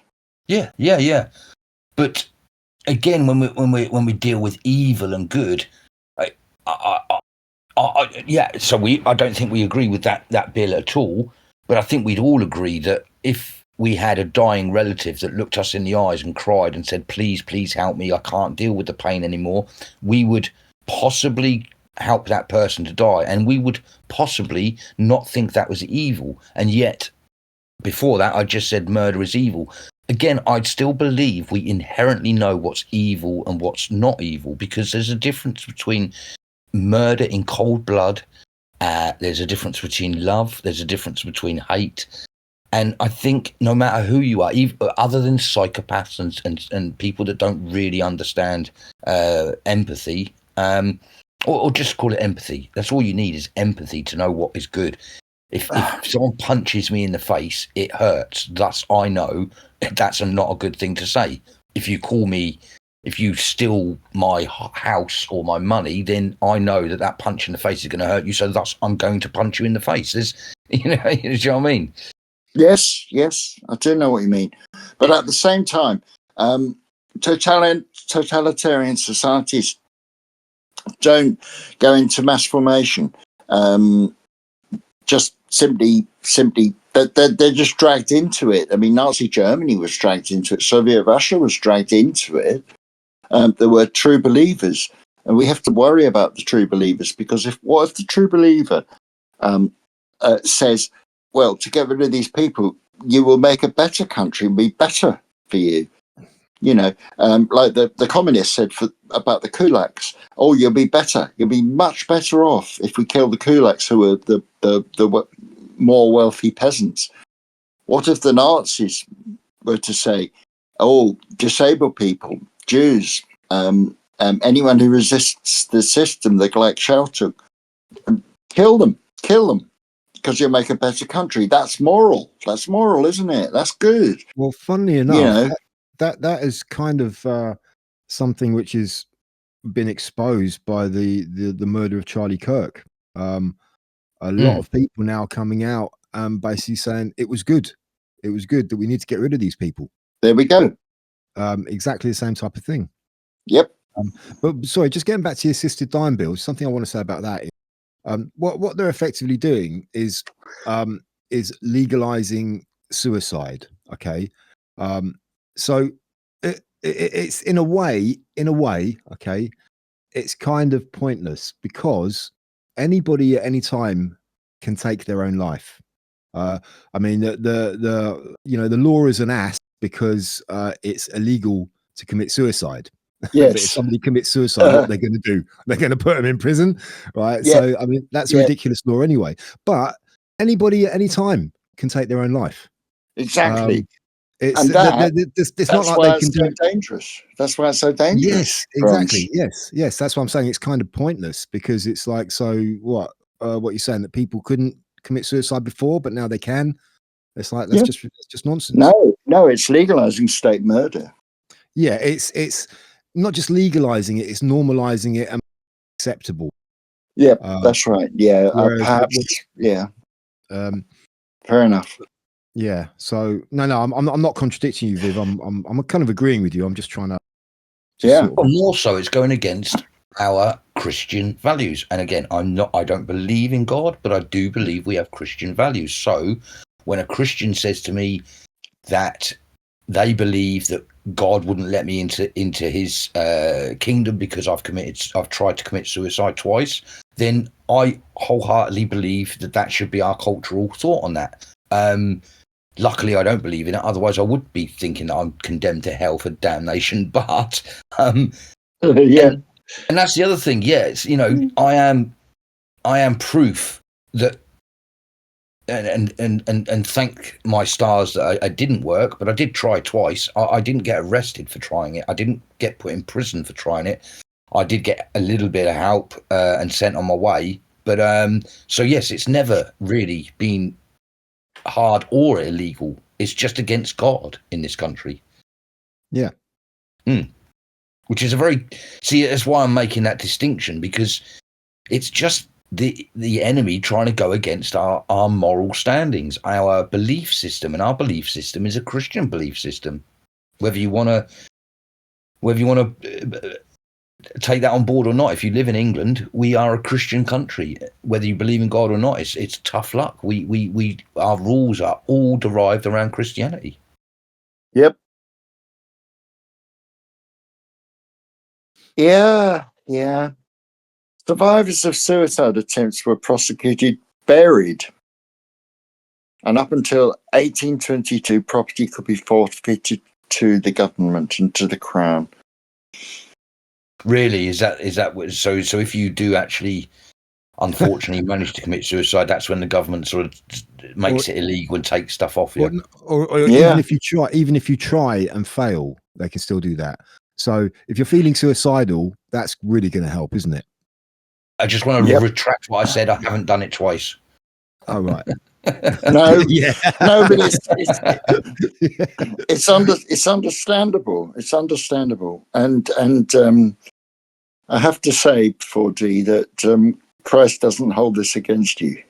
Yeah. But again, when we deal with evil and good, so I don't think we agree with that bill at all. But I think we'd all agree that if we had a dying relative that looked us in the eyes and cried and said, please help me, I can't deal with the pain anymore, we would possibly help that person to die, and we would possibly not think that was evil. And yet before that I just said murder is evil. Again, I'd still believe we inherently know what's evil and what's not evil, because there's a difference between murder in cold blood, there's a difference between love, there's a difference between hate. And I think no matter who you are, other than psychopaths and people that don't really understand empathy, or just call it empathy, that's all you need is empathy to know what is good. If someone punches me in the face, it hurts. Thus, I know that's not a good thing to say. If you steal my house or my money, then I know that punch in the face is going to hurt you. So thus, I'm going to punch you in the face. Do you know what I mean? Yes, I do know what you mean. But at the same time, totalitarian societies don't go into mass formation. Just simply they're just dragged into it. I mean, Nazi Germany was dragged into it. Soviet Russia was dragged into it. There were true believers, and we have to worry about the true believers, because what if the true believer says, well, to get rid of these people, you will make a better country, be better for you. Like the communists said about the kulaks. Oh, you'll be better. You'll be much better off if we kill the kulaks, who are the more wealthy peasants. What if the Nazis were to say, oh, disabled people, Jews, anyone who resists the system, the Gleichschaltung, kill them, because you'll make a better country. That's moral, isn't it? That's good. Well, funnily enough, that is kind of something which has been exposed by the murder of Charlie Kirk. A lot of people now coming out and basically saying it was good that we need to get rid of these people. There we go. Exactly the same type of thing. Yep. But sorry, just getting back to the assisted dying bill, something I want to say about that is, what they're effectively doing is legalizing suicide. Okay, so it's in a way, okay, it's kind of pointless, because anybody at any time can take their own life. I mean, the law is an ass, because it's illegal to commit suicide. Yes. But if somebody commits suicide, what they're going to do? They're going to put them in prison, right? Yeah. So, I mean, that's a ridiculous law anyway. But anybody at any time can take their own life. Exactly. It's and not like they can do it. Dangerous. That's why it's so dangerous. Yes, exactly. Yes. That's why I'm saying it's kind of pointless, because it's like, so what? What you're saying, that people couldn't commit suicide before, but now they can. It's like that's just nonsense. No, it's legalizing state murder. Yeah, it's not just legalizing it; it's normalizing it and acceptable. Yeah, that's right. Yeah, perhaps. Fair enough. Yeah. So no, I'm not contradicting you, Viv. I'm kind of agreeing with you. I'm just trying to. But more so, it's going against our Christian values. And again, I don't believe in God, but I do believe we have Christian values. So when a Christian says to me that they believe that God wouldn't let me into his kingdom because I've tried to commit suicide twice, then I wholeheartedly believe that should be our cultural thought on that. Luckily, I don't believe in it. Otherwise, I would be thinking that I'm condemned to hell for damnation. But and that's the other thing. Yeah, it's, I am proof that, and thank my stars that I didn't work, but I did try twice. I didn't get arrested for trying it. I didn't get put in prison for trying it. I did get a little bit of help and sent on my way. But so yes, it's never really been hard or illegal. It's just against God in this country. Yeah. Which is that's why I'm making that distinction, because it's just the enemy trying to go against our moral standings, our belief system, and our belief system is a Christian belief system. Whether you want to take that on board or not, if you live in England, we are a Christian country. Whether you believe in God or not, it's tough luck. Our rules are all derived around Christianity. Yep. Yeah. Survivors of suicide attempts were prosecuted, buried, and up until 1822, property could be forfeited to the government and to the crown. Really, is that what? So if you do actually, unfortunately, manage to commit suicide, that's when the government sort of makes it illegal and takes stuff off you. Or even if you try and fail, they can still do that. So if you're feeling suicidal, that's really going to help, isn't it? I just want to retract what I said. I haven't done it twice. Oh, right. No, but it's understandable. It's understandable, and I have to say, 4D, that Christ doesn't hold this against you.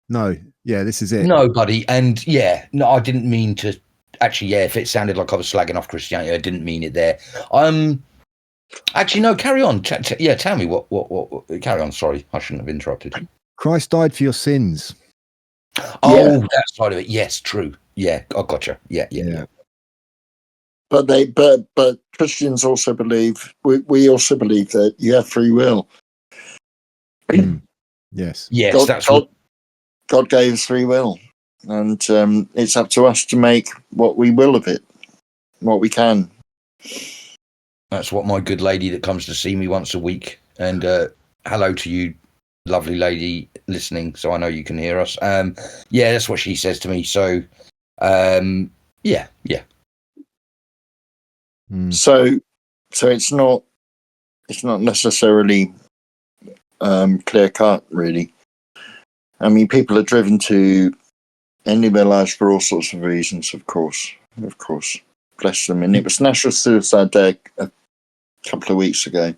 No, this is it. No, buddy, and I didn't mean to. Actually, if it sounded like I was slagging off Christianity, I didn't mean it there. Actually, no, carry on. Tell me what. Carry on. Sorry, I shouldn't have interrupted. Christ died for your sins. Oh, that side of it. Yes, true. Yeah, I gotcha. Yeah. But Christians also believe. We also believe that you have free will. Yes. God gave us free will, and it's up to us to make what we will of it, what we can. That's what my good lady that comes to see me once a week, and hello to you, lovely lady listening, so I know you can hear us. That's what she says to me. So, yeah. So it's not necessarily clear cut, really. I mean, people are driven to end their lives for all sorts of reasons, of course. Bless them. And it was National Suicide Day a couple of weeks ago.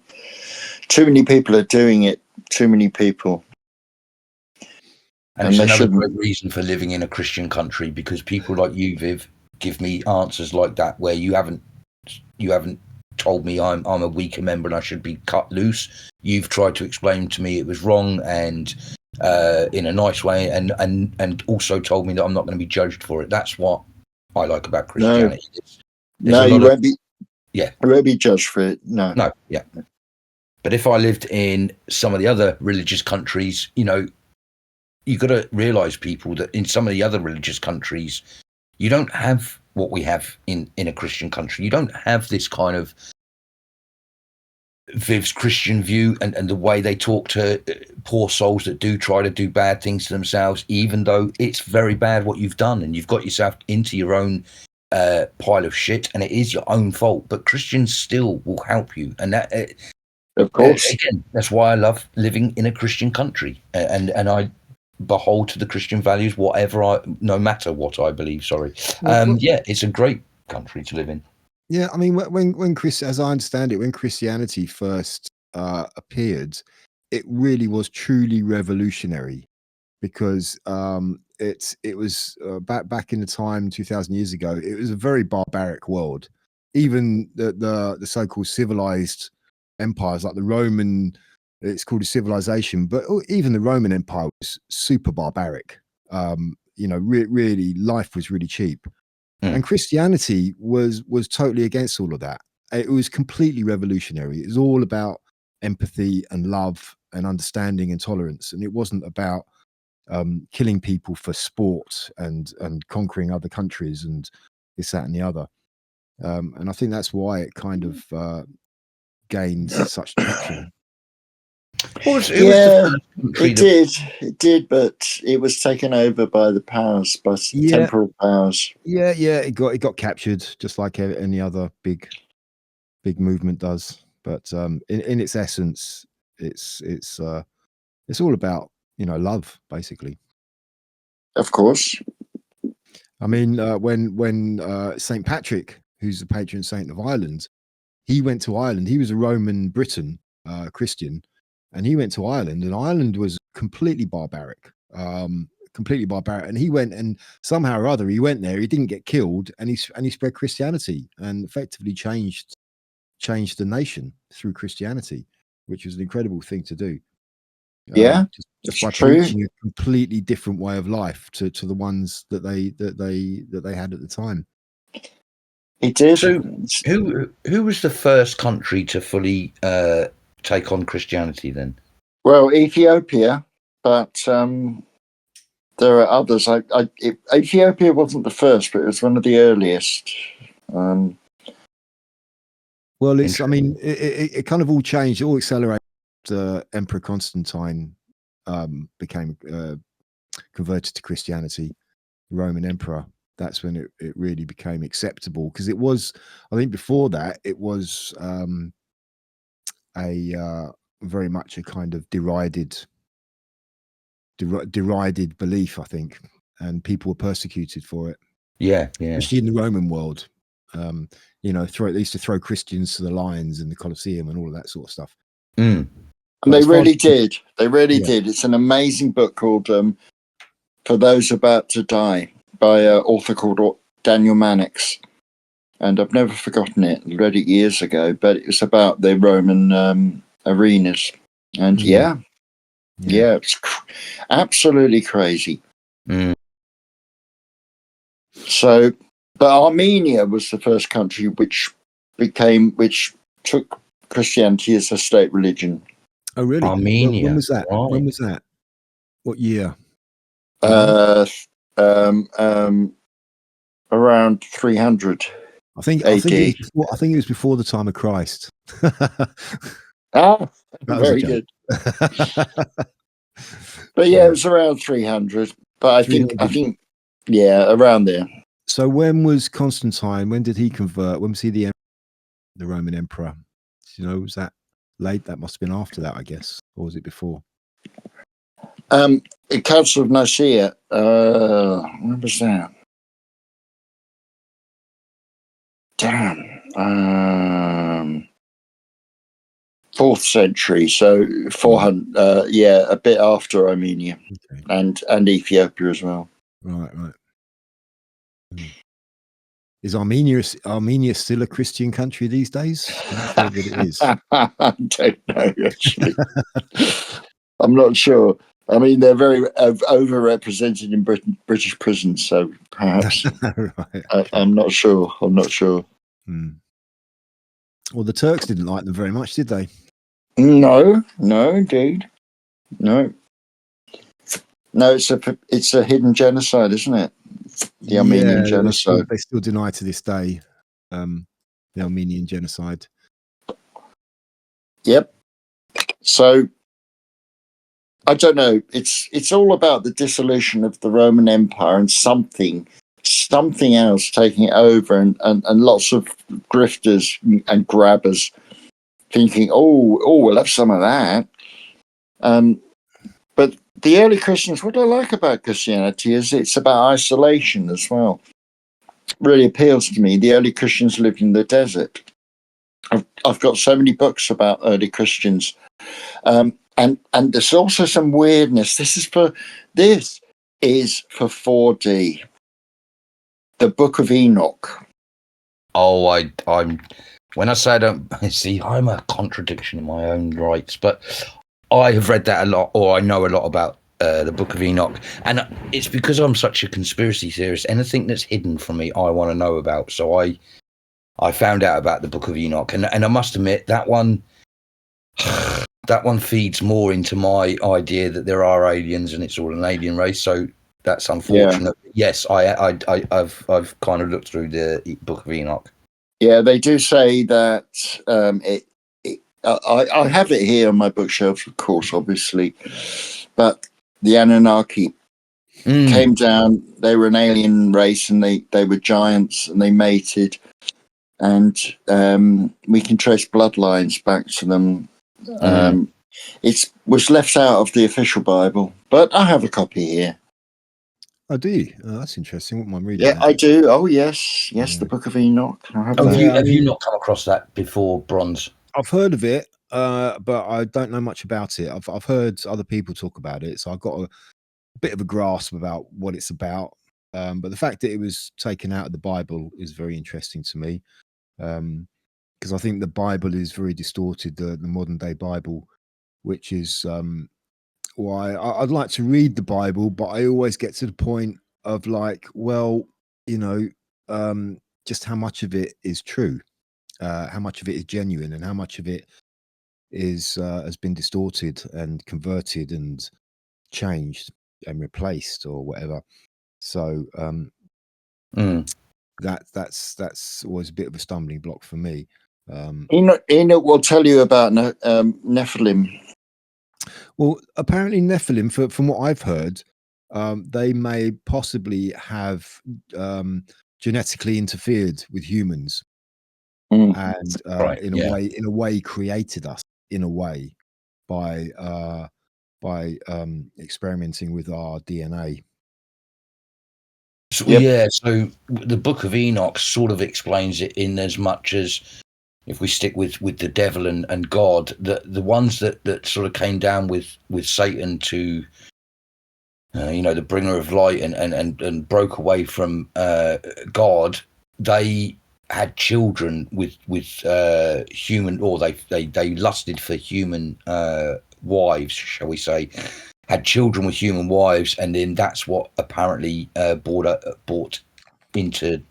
Too many people are doing it. Too many people. And it's another great reason for living in a Christian country, because people like you, Viv, give me answers like that where you haven't told me I'm a weaker member and I should be cut loose. You've tried to explain to me it was wrong and in a nice way, and also told me that I'm not going to be judged for it. That's what I like about Christianity. You won't be. Yeah, you won't be judged for it. No. Yeah. But if I lived in some of the other religious countries, you got to realize, people, that in some of the other religious countries, you don't have what we have in a Christian country. You don't have this kind of Viv's Christian view and the way they talk to poor souls that do try to do bad things to themselves, even though it's very bad what you've done and you've got yourself into your own pile of shit and it is your own fault. But Christians still will help you, and that of course, again, that's why I love living in a Christian country, and I behold to the Christian values, no matter what I believe. Sorry, yeah, it's a great country to live in. Yeah, I mean, when Chris, as I understand it, when Christianity first appeared, it really was truly revolutionary, because it was back in the time 2,000 years ago. It was a very barbaric world. Even the so-called civilized empires like the Roman, it's called a civilization, but even the Roman Empire was super barbaric. Really, life was really cheap. And Christianity was totally against all of that. It was completely revolutionary. It was all about empathy and love and understanding and tolerance, and it wasn't about killing people for sport and conquering other countries and this, that, and the other. And I think that's why it kind of gained such traction. It did, but it was taken over by the powers, by temporal powers. Yeah, it got captured, just like any other big movement does. But in its essence, it's all about love, basically. Of course. I mean, when Saint Patrick, who's the patron saint of Ireland, he went to Ireland. He was a Roman Briton Christian, and he went to Ireland, and Ireland was completely barbaric. And he went, and somehow or other he went there. He didn't get killed, and he spread Christianity and effectively changed the nation through Christianity, which was an incredible thing to do. Just by preaching a completely different way of life to the ones that they had at the time. It did. So, who was the first country to fully take on Christianity then? Well, Ethiopia, but there are others. Ethiopia wasn't the first, but it was one of the earliest. Well, it kind of all changed. It all accelerated. Emperor Constantine became converted to Christianity, the Roman emperor. That's when it really became acceptable, because it was, I think before that, it was very much a kind of derided belief, I think, and people were persecuted for it. Yeah. Especially in the Roman world. They used to throw Christians to the lions in the Colosseum and all of that sort of stuff. And they really did. They really did. It's an amazing book called For Those About to Die by an author called Daniel Mannix. And I've never forgotten it. I read it years ago, but it was about the Roman arenas. And it's absolutely crazy. So, but Armenia was the first country which took Christianity as a state religion. Oh, really? Armenia. When was that? Right. When was that? What year? Around 300. I think it was before the time of Christ. Very good. But it was around 300. But I think around there. So when was Constantine? When did he convert? When was he the Roman emperor? Was that late? That must have been after that, I guess, or was it before? The Council of Nicaea. When was that? Damn. 4th century, so 400. A bit after Armenia, and Ethiopia as well. Right. Is Armenia still a Christian country these days? I'm not sure that it is. I don't know, actually. I'm not sure. I mean, they're very overrepresented in British prisons, so perhaps. Right, okay. I'm not sure. Well, the Turks didn't like them very much, did they? No, indeed. No, it's a hidden genocide, isn't it? the Armenian Yeah, genocide. they still deny to this day the Armenian genocide. Yep. So I don't know. It's all about the dissolution of the Roman Empire and something else taking it over, and lots of grifters and grabbers thinking, oh, we'll have some of that. But the early Christians, what I like about Christianity is it's about isolation as well. It really appeals to me. The early Christians lived in the desert. I've got so many books about early Christians. And there's also some weirdness. This is for 4D. The Book of Enoch. Oh, I'm when I say I don't see, I'm a contradiction in my own rights, but I have read that a lot, or I know a lot about the Book of Enoch, and it's because I'm such a conspiracy theorist. Anything that's hidden from me, I want to know about. So I found out about the Book of Enoch, and I must admit that one feeds more into my idea that there are aliens and it's all an alien race. So that's unfortunate. Yeah. Yes, I've kind of looked through the Book of Enoch. Yeah, they do say that I have it here on my bookshelf, of course, obviously, but the Anunnaki came down. They were an alien race, and they were giants, and they mated, and we can trace bloodlines back to them. It was left out of the official Bible, but I have a copy here. Oh, do you? Oh, that's interesting. Wouldn't mind reading Yeah, that. I do. Oh, yes, the Book of Enoch. I have have you not come across that before, Bronze? I've heard of it, but I don't know much about it. I've heard other people talk about it, so I've got a bit of a grasp about what it's about. But the fact that it was taken out of the Bible is very interesting to me, because I think the Bible is very distorted, the modern day Bible, which is why I'd like to read the Bible, but I always get to the point of like, well, just how much of it is true, how much of it is genuine, and how much of it is has been distorted and converted and changed and replaced or whatever. So that's always a bit of a stumbling block for me. Enoch will tell you about Nephilim. Well, apparently Nephilim, from what I've heard, they may possibly have genetically interfered with humans, and in a way created us in a way by experimenting with our DNA. So, yeah, so the Book of Enoch sort of explains it in as much as, if we stick with the devil and God, the ones that sort of came down with Satan to, the bringer of light and broke away from God, they had children with human, or they lusted for human wives, shall we say, had children with human wives, and then that's what apparently brought into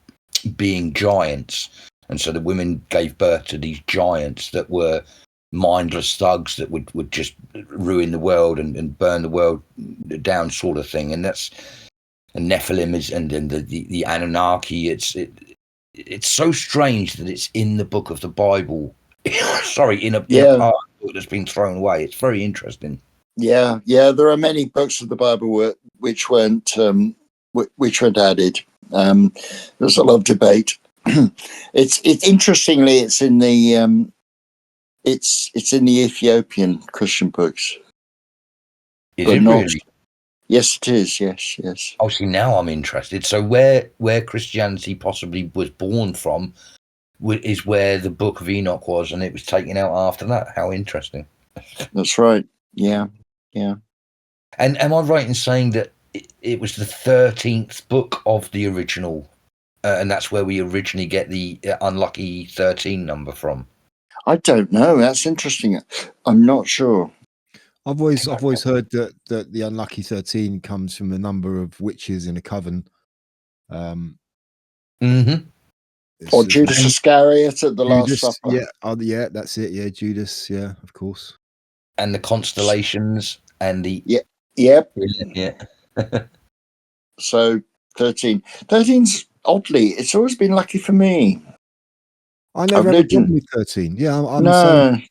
being giants. And so the women gave birth to these giants that were mindless thugs that would just ruin the world and burn the world down, sort of thing. And that's, and Nephilim is, and then the Anunnaki. It's so strange that it's in the book of the Bible. Sorry, in a part that's been thrown away. It's very interesting. Yeah. There are many books of the Bible which weren't added. There's a lot of debate. It's interestingly, it's in the it's in the Ethiopian Christian books. Is it really? Yes, it is. Yes. Oh, see, now I'm interested. So where Christianity possibly was born from is where the Book of Enoch was, and it was taken out after that. How interesting. That's right. Yeah. And am I right in saying that it was the 13th book of the original, and that's where we originally get the unlucky 13 number from? I don't know. That's interesting. I'm not sure. I've always heard that the unlucky 13 comes from the number of witches in a coven. Or Judas Iscariot at the Last Supper. Yeah, that's it. Yeah, Judas. Yeah, of course. And the constellations and the Yep. Yeah. So 13. 13's oddly, it's always been lucky for me. I never I've have a lived in- problem with 13. Yeah, I'm the No, same.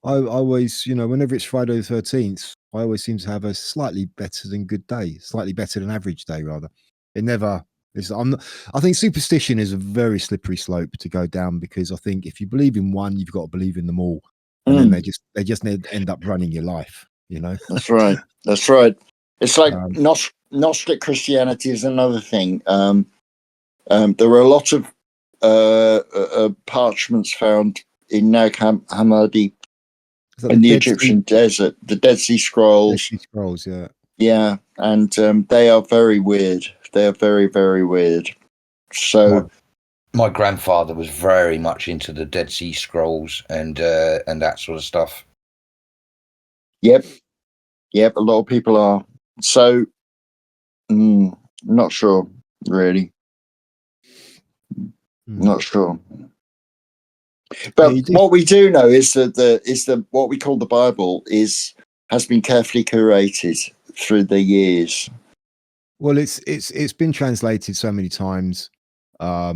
I always, whenever it's Friday the 13th, I always seem to have a slightly better than good day, slightly better than average day, rather. It never is. I think superstition is a very slippery slope to go down, because I think if you believe in one, you've got to believe in them all, and then they just end up running your life. That's right. That's right. It's like Um, Gnostic Christianity is another thing. There were a lot of parchments found in Nag Hammadi is that in the Dead Egyptian desert, the Dead Sea Scrolls. Sea Scrolls, yeah. Yeah, and they are very weird. They are very, very weird. So my grandfather was very much into the Dead Sea Scrolls and that sort of stuff. Yep, a lot of people are. So, not sure, really. Not sure. But what we do know is that what we call the Bible has been carefully curated through the years. Well, it's been translated so many times, by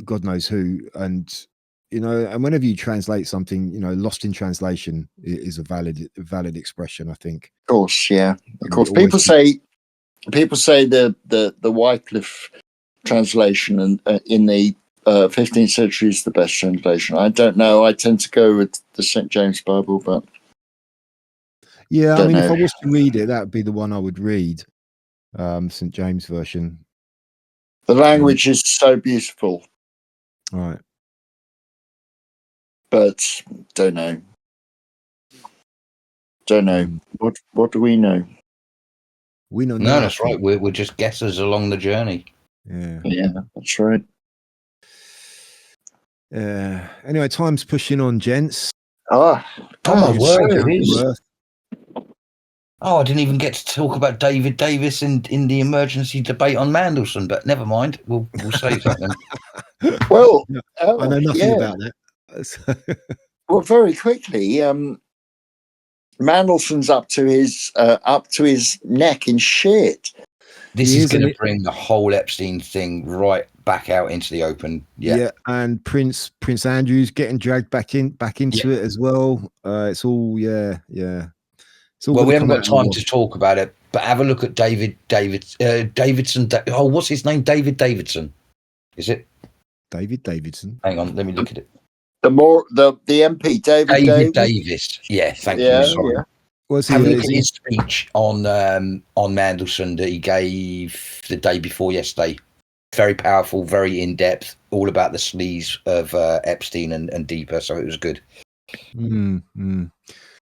God knows who, and and whenever you translate something, lost in translation is a valid expression, I think. Of course, yeah. Of course, people say the Wycliffe translation and in the 15th century is the best translation. I don't know. I tend to go with the St. James Bible, but yeah, I mean, if I was to read it, that would be the one I would read, St. James version. The language is so beautiful. Right. But don't know. What do we know? We know. No, that's right. We're just guessers along the journey. Yeah, that's right. Anyway, time's pushing on, gents. Oh my word, it is. Oh, I didn't even get to talk about David Davis in the emergency debate on Mandelson, but never mind. We'll save that then. Well, I know nothing about that. Well, very quickly, Mandelson's up to his neck in shit. This is going to bring the whole Epstein thing right back out into the open. Yeah, and Prince Andrew's getting dragged back into it as well. It's all It's all well, we haven't got time to talk about it, but have a look at Davidson. Oh, what's his name? David Davidson. Is it David Davidson? Hang on, let me look at it. The MP David Davis. Yeah, thank you. Sorry. Yeah. Have a look at his speech on Mandelson that he gave the day before yesterday. Very powerful, very in depth, all about the sleaze of Epstein and deeper. So it was good.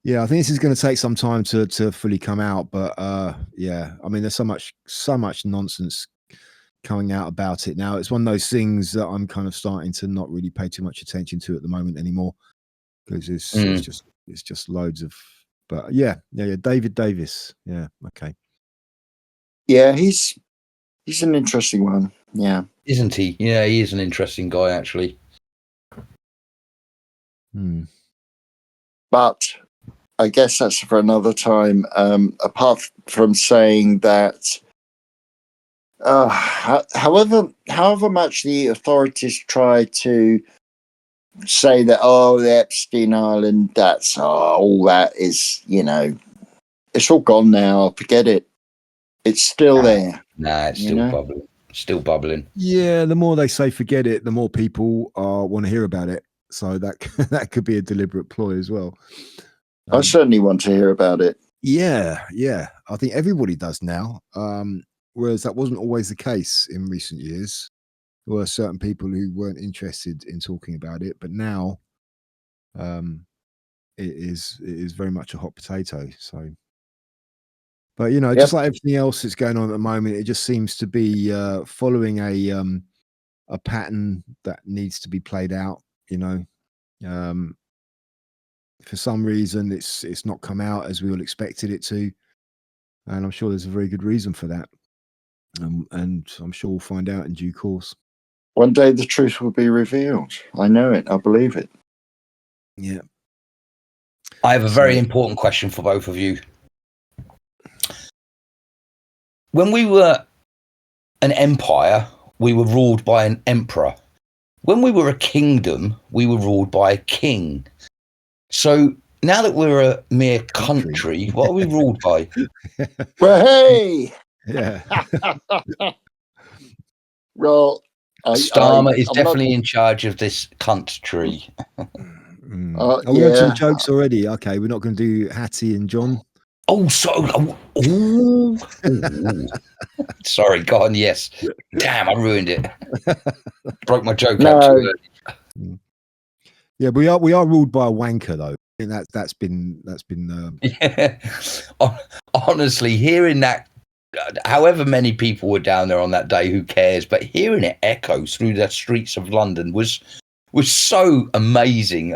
Yeah, I think this is going to take some time to fully come out, but yeah, I mean, there's so much nonsense coming out about it now. It's one of those things that I'm kind of starting to not really pay too much attention to at the moment anymore, because it's just loads of. But yeah, David Davis, yeah, okay, yeah, he's an interesting one, yeah, isn't he? Yeah, he is an interesting guy, actually. But I guess that's for another time. Apart from saying that, however much the authorities try to say that, the Epstein Island, that's all that is, it's all gone now. Forget it. It's still there. Nah, it's still bubbling. Still bubbling. Yeah, the more they say forget it, the more people want to hear about it. So that could be a deliberate ploy as well. I certainly want to hear about it. Yeah. I think everybody does now. Whereas that wasn't always the case in recent years. There were certain people who weren't interested in talking about it, but now it is very much a hot potato. So, but just like everything else that's going on at the moment, it just seems to be following a pattern that needs to be played out. For some reason, it's not come out as we all expected it to, and I'm sure there's a very good reason for that. And I'm sure we'll find out in due course. One day the truth will be revealed. I know it. I believe it. Yeah. I have a very important question for both of you. when we were an empire, we were ruled by an emperor. When we were a kingdom, we were ruled by a king. So now that we're a mere country, what are we ruled by? Well, hey, Yeah. well, Starmer is I'm definitely in charge of this country. Are we on to the yeah. jokes already? Okay, we're not going to do Hattie and John. Oh, sorry, go on. Yes, damn, I ruined it. Broke my joke out too No, early. Yeah, we are ruled by a wanker though. I think that's been Yeah. Honestly, hearing that, however many people were down there on that day, who cares? But hearing it echo through the streets of London was so amazing.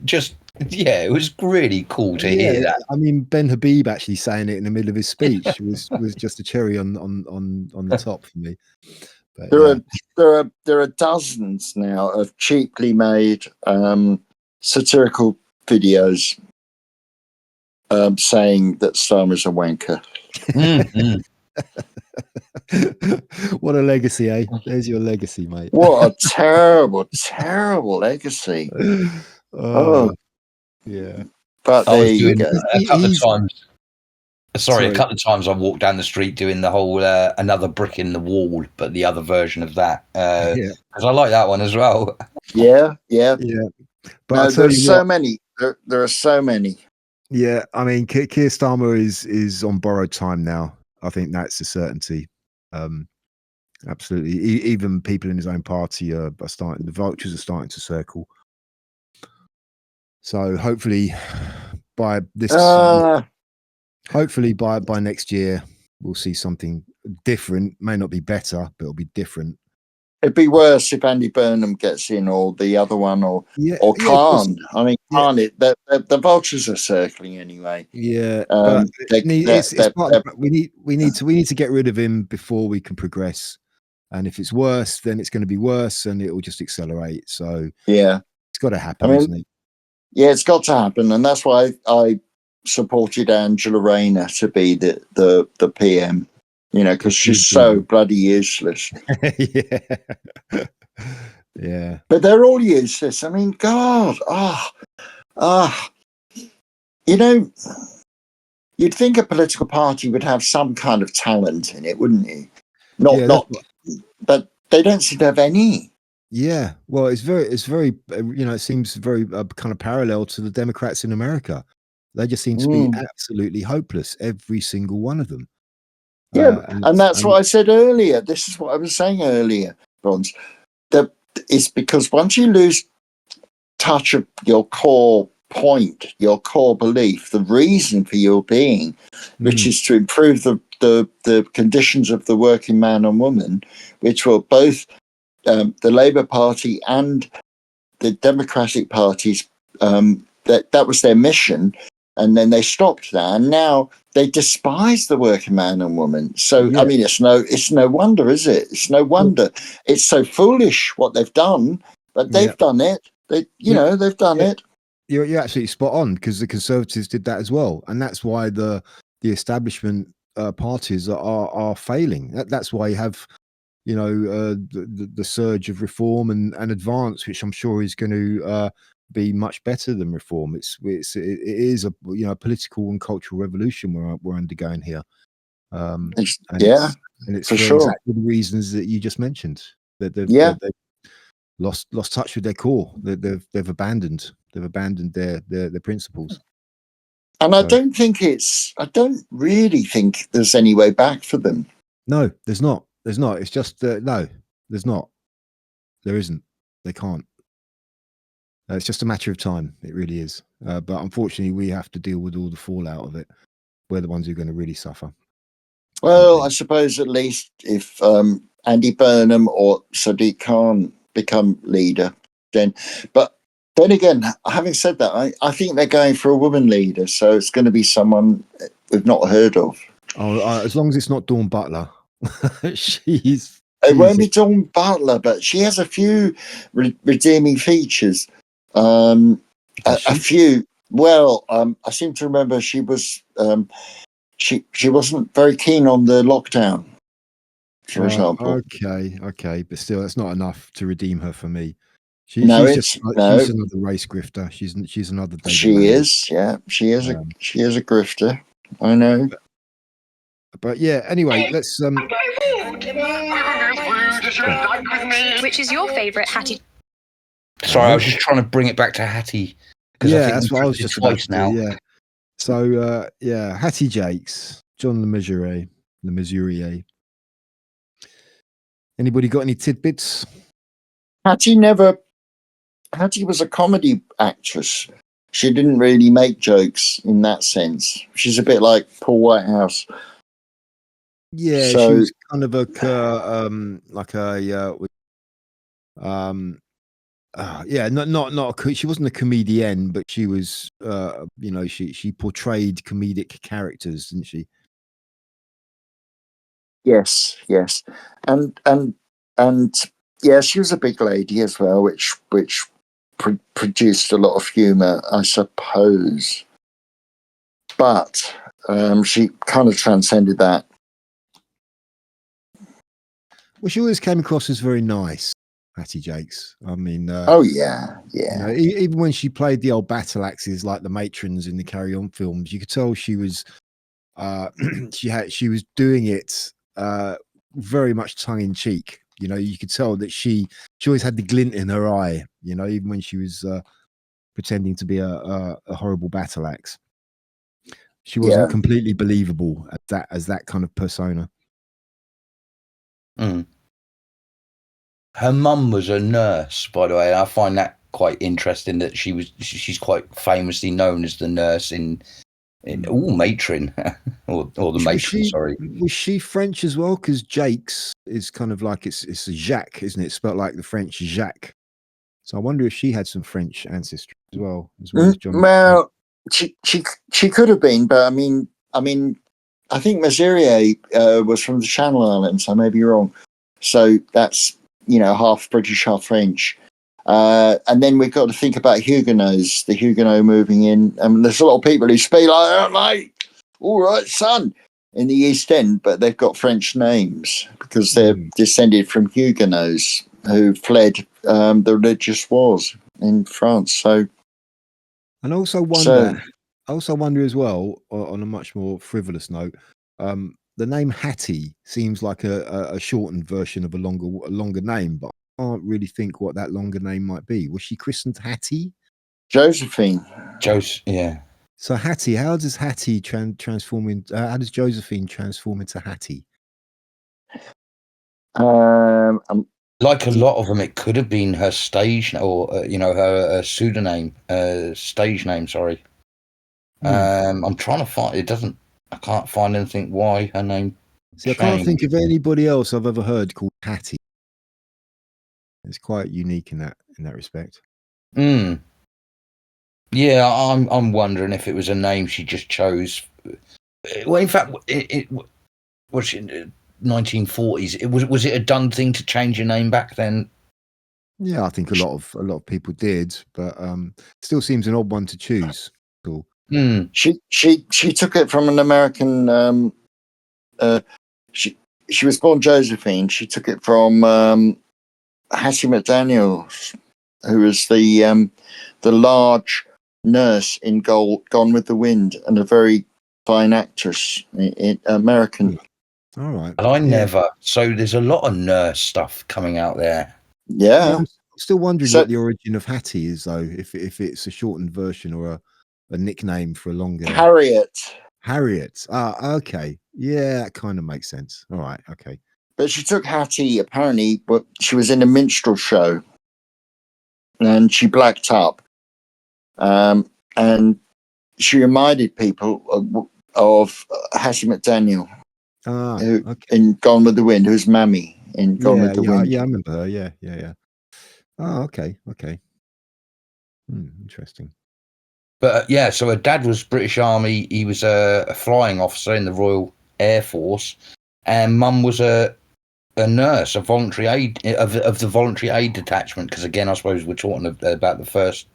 Just yeah, it was really cool to hear that. I mean, Ben Habib actually saying it in the middle of his speech was just a cherry on the top for me. But, there are dozens now of cheaply made satirical videos saying that Starmer's a wanker. What a legacy, eh? There's your legacy, mate. What a terrible, terrible legacy. Oh, yeah. But there you go. A couple of times. Sorry, a couple of times I walked down the street doing the whole another brick in the wall, but the other version of that. Because I like that one as well. Yeah. But no, there's so many. There are so many. Yeah, I mean, Keir Starmer is on borrowed time now. I think that's a certainty. Absolutely. Even people in his own party are starting. The vultures are starting to circle. So hopefully, by this, hopefully by next year, we'll see something different. May not be better, but it'll be different. It'd be worse if Andy Burnham gets in, or the other one, or Khan. I mean, Khan. The vultures are circling anyway. Yeah, but it's part of, we need to get rid of him before we can progress. And if it's worse, then it's going to be worse, and it will just accelerate. So yeah, it's got to happen, isn't it? Yeah, it's got to happen, and that's why I supported Angela Rayner to be the PM. You know, because she's so bloody useless. Yeah. But they're all useless. I mean, God, you know, you'd think a political party would have some kind of talent in it, wouldn't you? But they don't seem to have any. Yeah, well, it's very, it seems very kind of parallel to the Democrats in America. They just seem to be absolutely hopeless, every single one of them. Yeah, and that's what I said earlier. This is what I was saying earlier, Bronze. That it's because once you lose touch of your core point, your core belief, the reason for your being, which is to improve the conditions of the working man and woman, which were both the Labour Party and the Democratic parties, that was their mission, and then they stopped that, and now they despise the working man and woman. So I mean, it's no wonder, is it? It's no wonder. It's so foolish what they've done, but they've done it. They've done it. You're absolutely spot on, because the Conservatives did that as well, and that's why the establishment parties are failing. That's why you have the surge of reform and advance, which I'm sure is going to be much better than reform. It is a political and cultural revolution we're undergoing here. It's for sure exactly the reasons that you just mentioned. That they've lost touch with their core. They've abandoned their principles. And I don't really think there's any way back for them. No, there's not. There's not. It's just no, there's not. There isn't. They can't. It's just a matter of time. It really is. But unfortunately, we have to deal with all the fallout of it. We're the ones who are going to really suffer. Well, I suppose at least if Andy Burnham or Sadiq Khan become leader, then. But then again, having said that, I think they're going for a woman leader, so it's going to be someone we've not heard of. Oh, as long as it's not Dawn Butler. It won't be Dawn Butler, but she has a few redeeming features. A few. Well, I seem to remember she was she wasn't very keen on the lockdown, for example. Okay, but still, that's not enough to redeem her for me. No, She's it's she's another race grifter. She's another David she Lammy. is, yeah, she is a grifter. I know. But yeah, anyway, let's Which is your favourite Hattie? Sorry, I was just trying to bring it back to Hattie. Yeah, that's what I was just about to now. do, yeah. So Hattie Jakes, John Le Mesurier. Anybody got any tidbits? Hattie was a comedy actress. She didn't really make jokes in that sense. She's a bit like Paul Whitehouse. Yeah, so, she was kind of she wasn't a comedian, but she was she portrayed comedic characters, didn't she? Yes, and yeah, she was a big lady as well, which produced a lot of humour, I suppose. But she kind of transcended that. Well, she always came across as very nice, Hattie Jakes. I mean, oh yeah. Even when she played the old battle axes like the matrons in the Carry On films, you could tell she was she was doing it very much tongue in cheek. You could tell that she always had the glint in her eye. Even when she was pretending to be a horrible battle axe, she wasn't completely believable as that kind of persona. Mm. Her mum was a nurse, by the way. I find that quite interesting that she's quite famously known as the nurse in matron or the matron. Sorry, was she French as well? Because Jakes is kind of like it's a Jacques, isn't it? It's spelled like the French Jacques. So I wonder if she had some French ancestry as well as John. Well, she could have been, but I mean, I think Mesurier was from the Channel Islands. I may be wrong. So that's half British, half French. And then we've got to think about Huguenots, the Huguenot moving in. There's a lot of people who speak like, "Oh, mate, all right, son," in the East End, but they've got French names because they're descended from Huguenots who fled the religious wars in France. So, and I also wonder as well, on a much more frivolous note, the name Hattie seems like a shortened version of a longer name, but I can't really think what that longer name might be. Was she christened Hattie? Josephine. Yeah. So Hattie, how does Hattie transform into? How does Josephine transform into Hattie? Like a lot of them, it could have been her stage or her pseudonym, stage name. Sorry. I'm trying to find. I can't find anything why her name. See, I can't think of anybody else I've ever heard called Hattie. It's quite unique in that respect. Yeah, I'm wondering if it was a name she just chose. Well, in fact, it was in the 1940s. Was it a done thing to change your name back then? Yeah, I think a lot of people did, but still seems an odd one to choose. Cool. She took it from an American. She was born Josephine. She took it from Hattie McDaniels, who was the large nurse in Gone with the Wind and a very fine actress, American. All right. And I never. So there's a lot of nurse stuff coming out there. Yeah. I'm still wondering what the origin of Hattie is, though. If it's a shortened version or a nickname for a longer. Harriet. Ah, okay. Yeah, that kind of makes sense. All right. Okay. But she took Hattie, apparently, but she was in a minstrel show and she blacked up. And she reminded people of Hattie McDaniel, in Gone with the Wind, who's Mammy in Gone with the Wind. Yeah, I remember her. Yeah. Oh, okay. Interesting. But so her dad was British Army. He was a flying officer in the Royal Air Force, and mum was a nurse, a voluntary aid of the voluntary aid detachment. Because again, I suppose we're talking about the first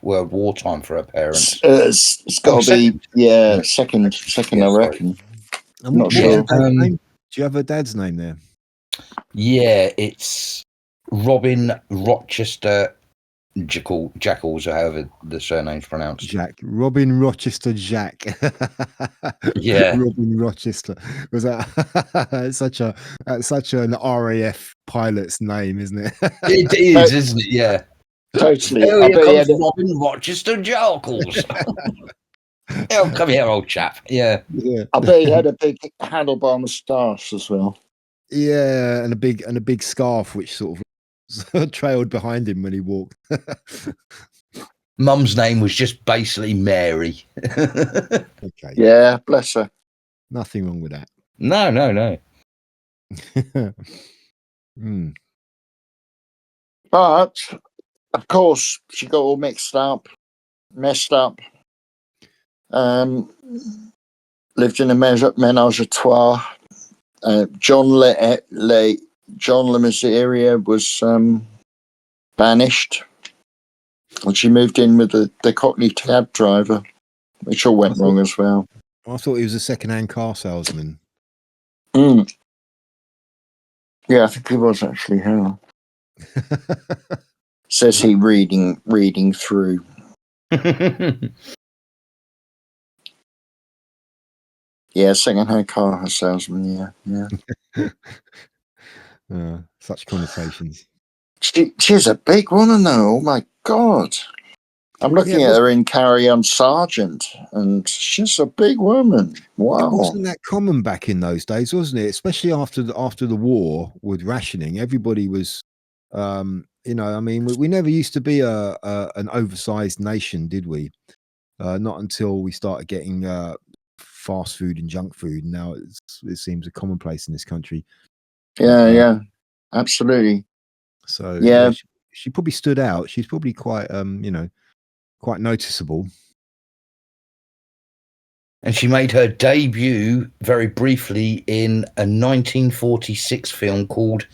World War time for her parents. It's got to be, Yeah. second, Yeah, I sorry. reckon. And Not what's sure. her dad's name? Do you have her dad's name there? Yeah, it's Robin Rochester Jackals, or however the surname's pronounced. Jack. Robin Rochester Jack. Yeah. Robin Rochester. Was that such an RAF pilot's name, isn't it? It is, isn't it? Yeah. Totally. Oh, I here bet he comes had Robin Rochester Jackals. Oh, come here, old chap. Yeah. Yeah. a big handlebar moustache as well. Yeah, and a big scarf which sort of trailed behind him when he walked. Mum's name was just basically Mary. Okay. Yeah, bless her. Nothing wrong with that. No. Hmm. But of course, she got all messed up. Lived in a menage a trois. John Le Miseria was banished, and she moved in with the Cockney cab driver, which all went wrong as well. I thought he was a second-hand car salesman. Mm. Yeah, I think he was actually her. Says he reading through. Yeah, second-hand car salesman. Yeah. Such connotations. She's a big woman, though. Oh my God! I'm looking at her in Carry On Sergeant, and she's a big woman. Wow! It wasn't that common back in those days, wasn't it? Especially after the war with rationing, everybody was, I mean, we never used to be an oversized nation, did we? Not until we started getting fast food and junk food. Now it seems a commonplace in this country. Yeah, absolutely. So yeah, she probably stood out. She's probably quite, quite noticeable. And she made her debut very briefly in a 1946 film called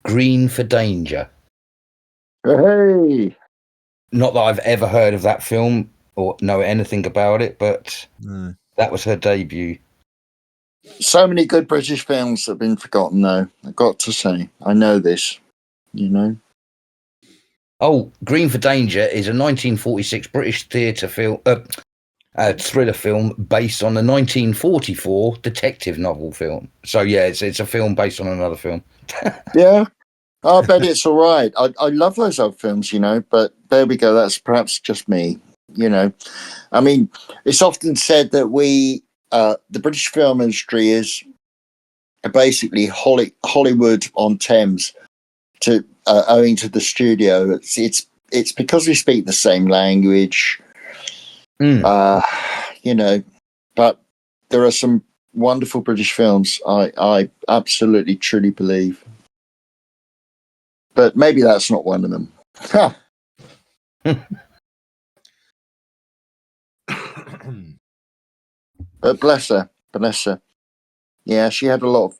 Green for Danger. Hey, Not that I've ever heard of that film or know anything about it, but that was her debut. So many good British films have been forgotten, though. I've got to say, I know this. Oh, Green for Danger is a 1946 British theatre film, thriller film based on a 1944 detective novel film. So yeah, it's a film based on another film. Yeah, I bet it's all right. I love those old films, but there we go. That's perhaps just me, I mean, it's often said that the British film industry is basically Hollywood on Thames, owing to the studio. It's because we speak the same language, but there are some wonderful British films. I absolutely truly believe, but maybe that's not one of them. But bless her. Yeah, she had a lot of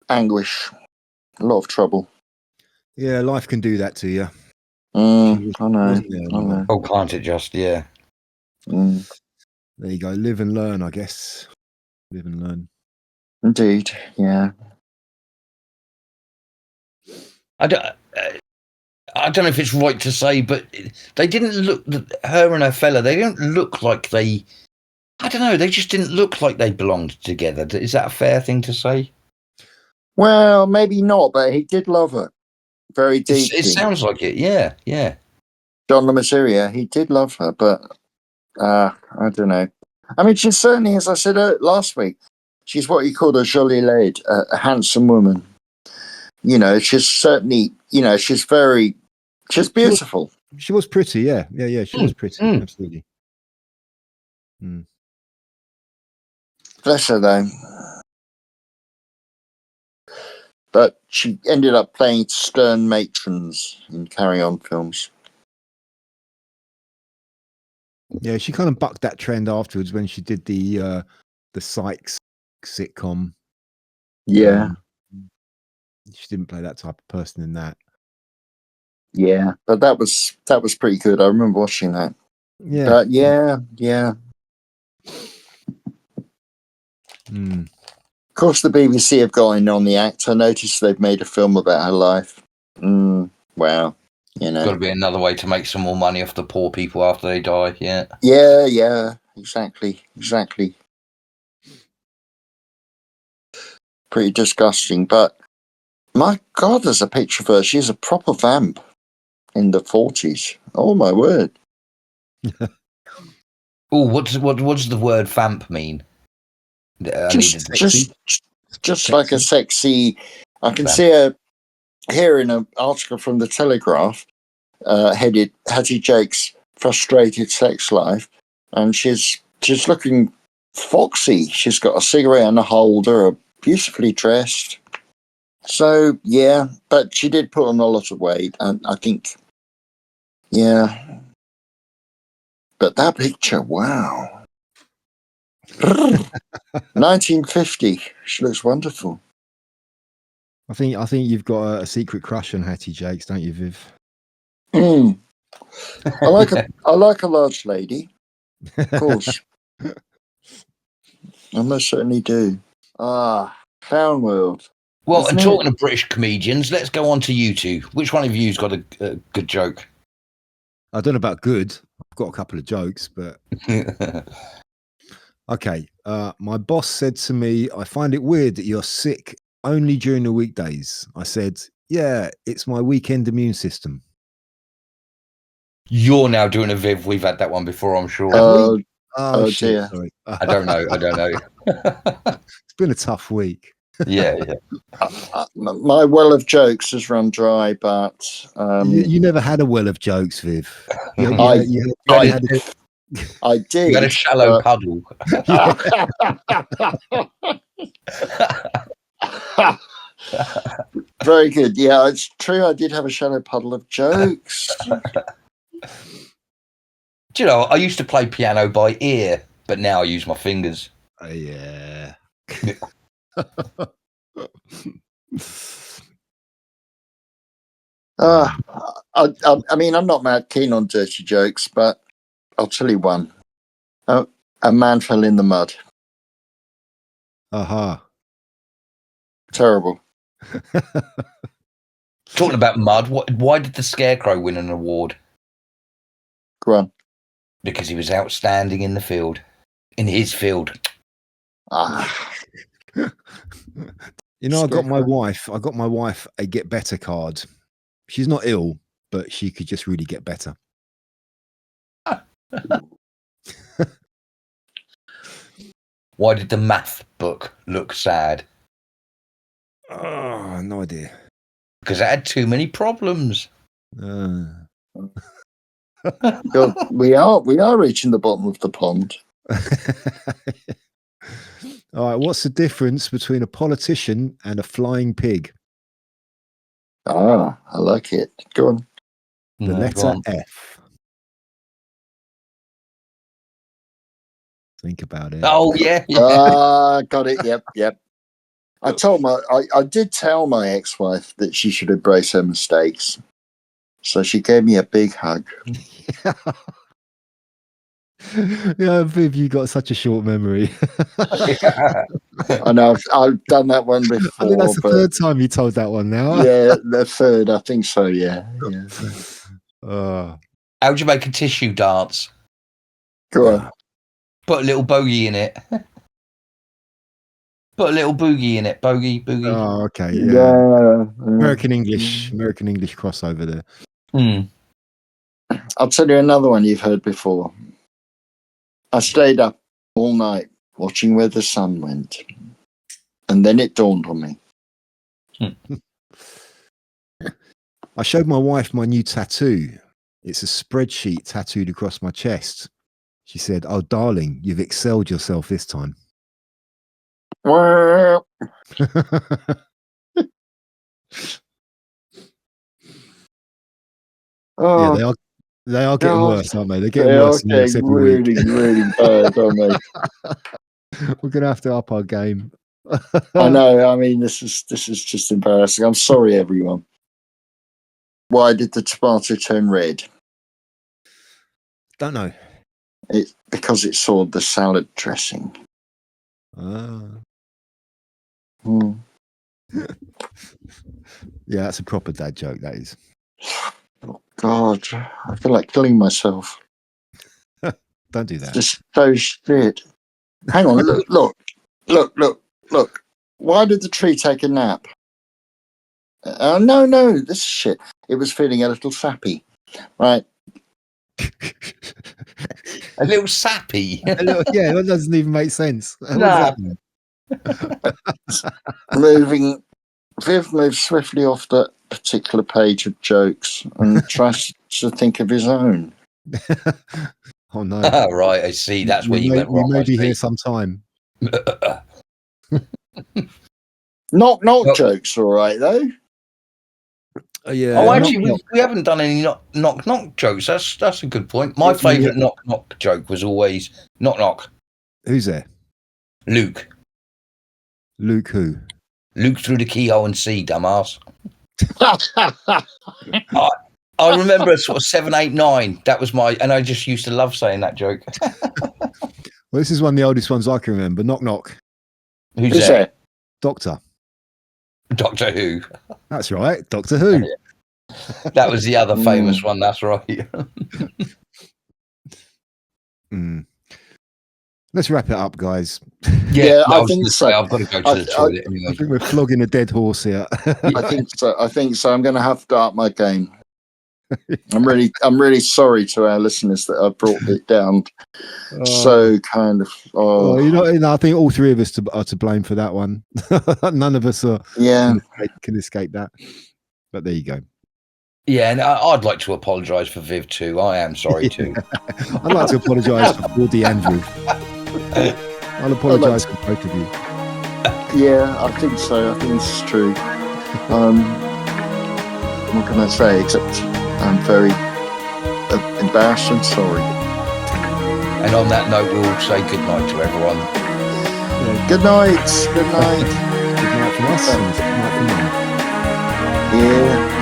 anguish, a lot of trouble. Yeah, life can do that to you. I know. Oh, can't it just? Yeah. Mm. There you go. Live and learn, I guess. Live and learn. Indeed, yeah. I don't know if it's right to say, but they didn't look. Her and her fella, they don't look like they. I don't know. They just didn't look like they belonged together. Is that a fair thing to say? Well, maybe not, but he did love her very deeply. It sounds like it. Yeah. John Le Miseria, he did love her, but I don't know. I mean, she's certainly, as I said last week, she's what you call a jolie lady, a handsome woman. She's certainly, she's beautiful. She was pretty, yeah. She was pretty, absolutely. Bless her, though. But she ended up playing stern matrons in Carry On films. Yeah, she kind of bucked that trend afterwards when she did the Sykes sitcom. Yeah. She didn't play that type of person in that. Yeah, but that was pretty good. I remember watching that. Yeah. But yeah. Mm. Of course, the BBC have got in on the act. I noticed they've made a film about her life. Wow, Got to be another way to make some more money off the poor people after they die. Yeah. Yeah, exactly. Pretty disgusting, but my God, there's a picture of her. She's a proper vamp in the 40s. Oh my word! Oh, what does the word vamp mean? Just like a sexy. I can Vamp. see her here in an article from the Telegraph, headed Hattie Jake's frustrated sex life, and she's looking foxy. She's got a cigarette in a holder, beautifully dressed. So yeah, but she did put on a lot of weight, and I think, yeah. But that picture, wow. 1950. She looks wonderful. I think you've got a secret crush on Hattie Jakes, don't you, Viv? I like a large lady, of course. I most certainly do. Clown World. Well, Isn't and it? talking of British comedians, let's go on to you two. Which one of you's got a good joke? I don't know about good. I've got a couple of jokes, but okay. My boss said to me, "I find it weird that you're sick only during the weekdays." I said, "Yeah, it's my weekend immune system." You're now doing a Viv. We've had that one before, I'm sure. Oh, oh shit! dear. Sorry. I don't know. It's been a tough week. Yeah. My well of jokes has run dry, but You never had a well of jokes, Viv. I did. You had a shallow puddle. Very good. Yeah, it's true. I did have a shallow puddle of jokes. Do you know, I used to play piano by ear, but now I use my fingers. Yeah. I mean, I'm not mad keen on dirty jokes, but I'll tell you one. A man fell in the mud. Aha. Terrible. Talking about mud, why did the Scarecrow win an award? Go on. Because he was outstanding in the field. In his field. You know, I got my wife a get better card. She's not ill, but she could just really get better. Why did the math book look sad? Oh, no idea. Because it had too many problems. We are reaching the bottom of the pond. All right, what's the difference between a politician and a flying pig? I like it. Go on. The letter F. Think about it. Oh yeah. Got it. Yep. I did tell my ex-wife that she should embrace her mistakes. So she gave me a big hug. Yeah, Viv, you got such a short memory. I know I've done that one before. I think that's the third time you told that one now. Yeah, the third, I think so. Yeah. How'd you make a tissue dance? Go on. Put a little bogey in it. Put a little boogie in it. Boogie. Oh, okay. Yeah. American English crossover there. I'll tell you another one you've heard before. I stayed up all night watching where the sun went. And then it dawned on me. I showed my wife my new tattoo. It's a spreadsheet tattooed across my chest. She said, "Oh, darling, you've excelled yourself this time." Yeah, they are getting worse, aren't they? They're getting worse and worse every week. Really bad, aren't they? We're gonna have to up our game. I know. I mean, this is just embarrassing. I'm sorry, everyone. Why did the tomato turn red? Don't know. It's because it saw the salad dressing. Ah. Hmm. Yeah, that's a proper dad joke, that is. Oh, God, I feel like killing myself. Don't do that. Just so shit. Hang on, look. Why did the tree take a nap? No, this is shit. It was feeling a little sappy. Right. A little sappy. Yeah, that doesn't even make sense. What Nah. does that Moving, Viv moves swiftly off that particular page of jokes and tries to think of his own. mean? Oh no. Right, I see. That's where you went We wrong. may I be see. here sometime. Knock Well- jokes, all right though. Yeah. Oh, actually, we haven't done any knock jokes. That's a good point. My favourite knock joke was always knock. Who's there? Luke. Luke who? Luke through the keyhole and see, dumbass. I remember sort of 7, 8, 9. That was and I just used to love saying that joke. Well, this is one of the oldest ones I can remember. Knock. Who's Who's there? there? Doctor. Doctor Who. That's right. Doctor Who. That was the other famous one. That's right. Let's wrap it up, guys. Yeah, I I was think gonna so. say, I've got to go to the toilet I anyway. think we're flogging a dead horse here. I think so. I'm going to have to up my game. I'm really sorry to our listeners that I brought it down. So kind of. Oh, I think all three of us are to blame for that one. None of us can escape that. But there you go. Yeah, and I'd like to apologise for Viv too. I am sorry too. I'd like to apologise for Woody and Andrew. I'll apologise for both of you. Yeah, I think so. I think this is true. What can I say except I'm very embarrassed and sorry. And on that note, we'll say good night to everyone. Yeah. Good night. Good night. Good night from us and good night from them. Yeah.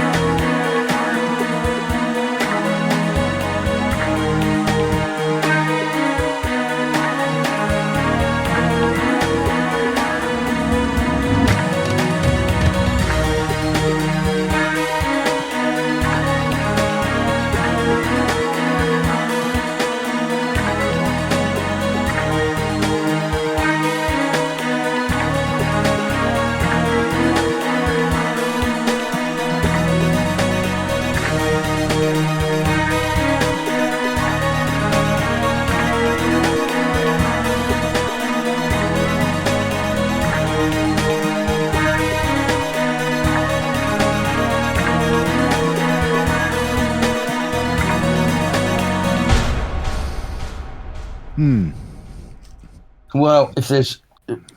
Well, if there's,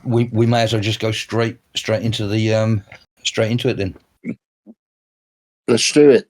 we may as well just go straight into the straight into it then. Let's do it.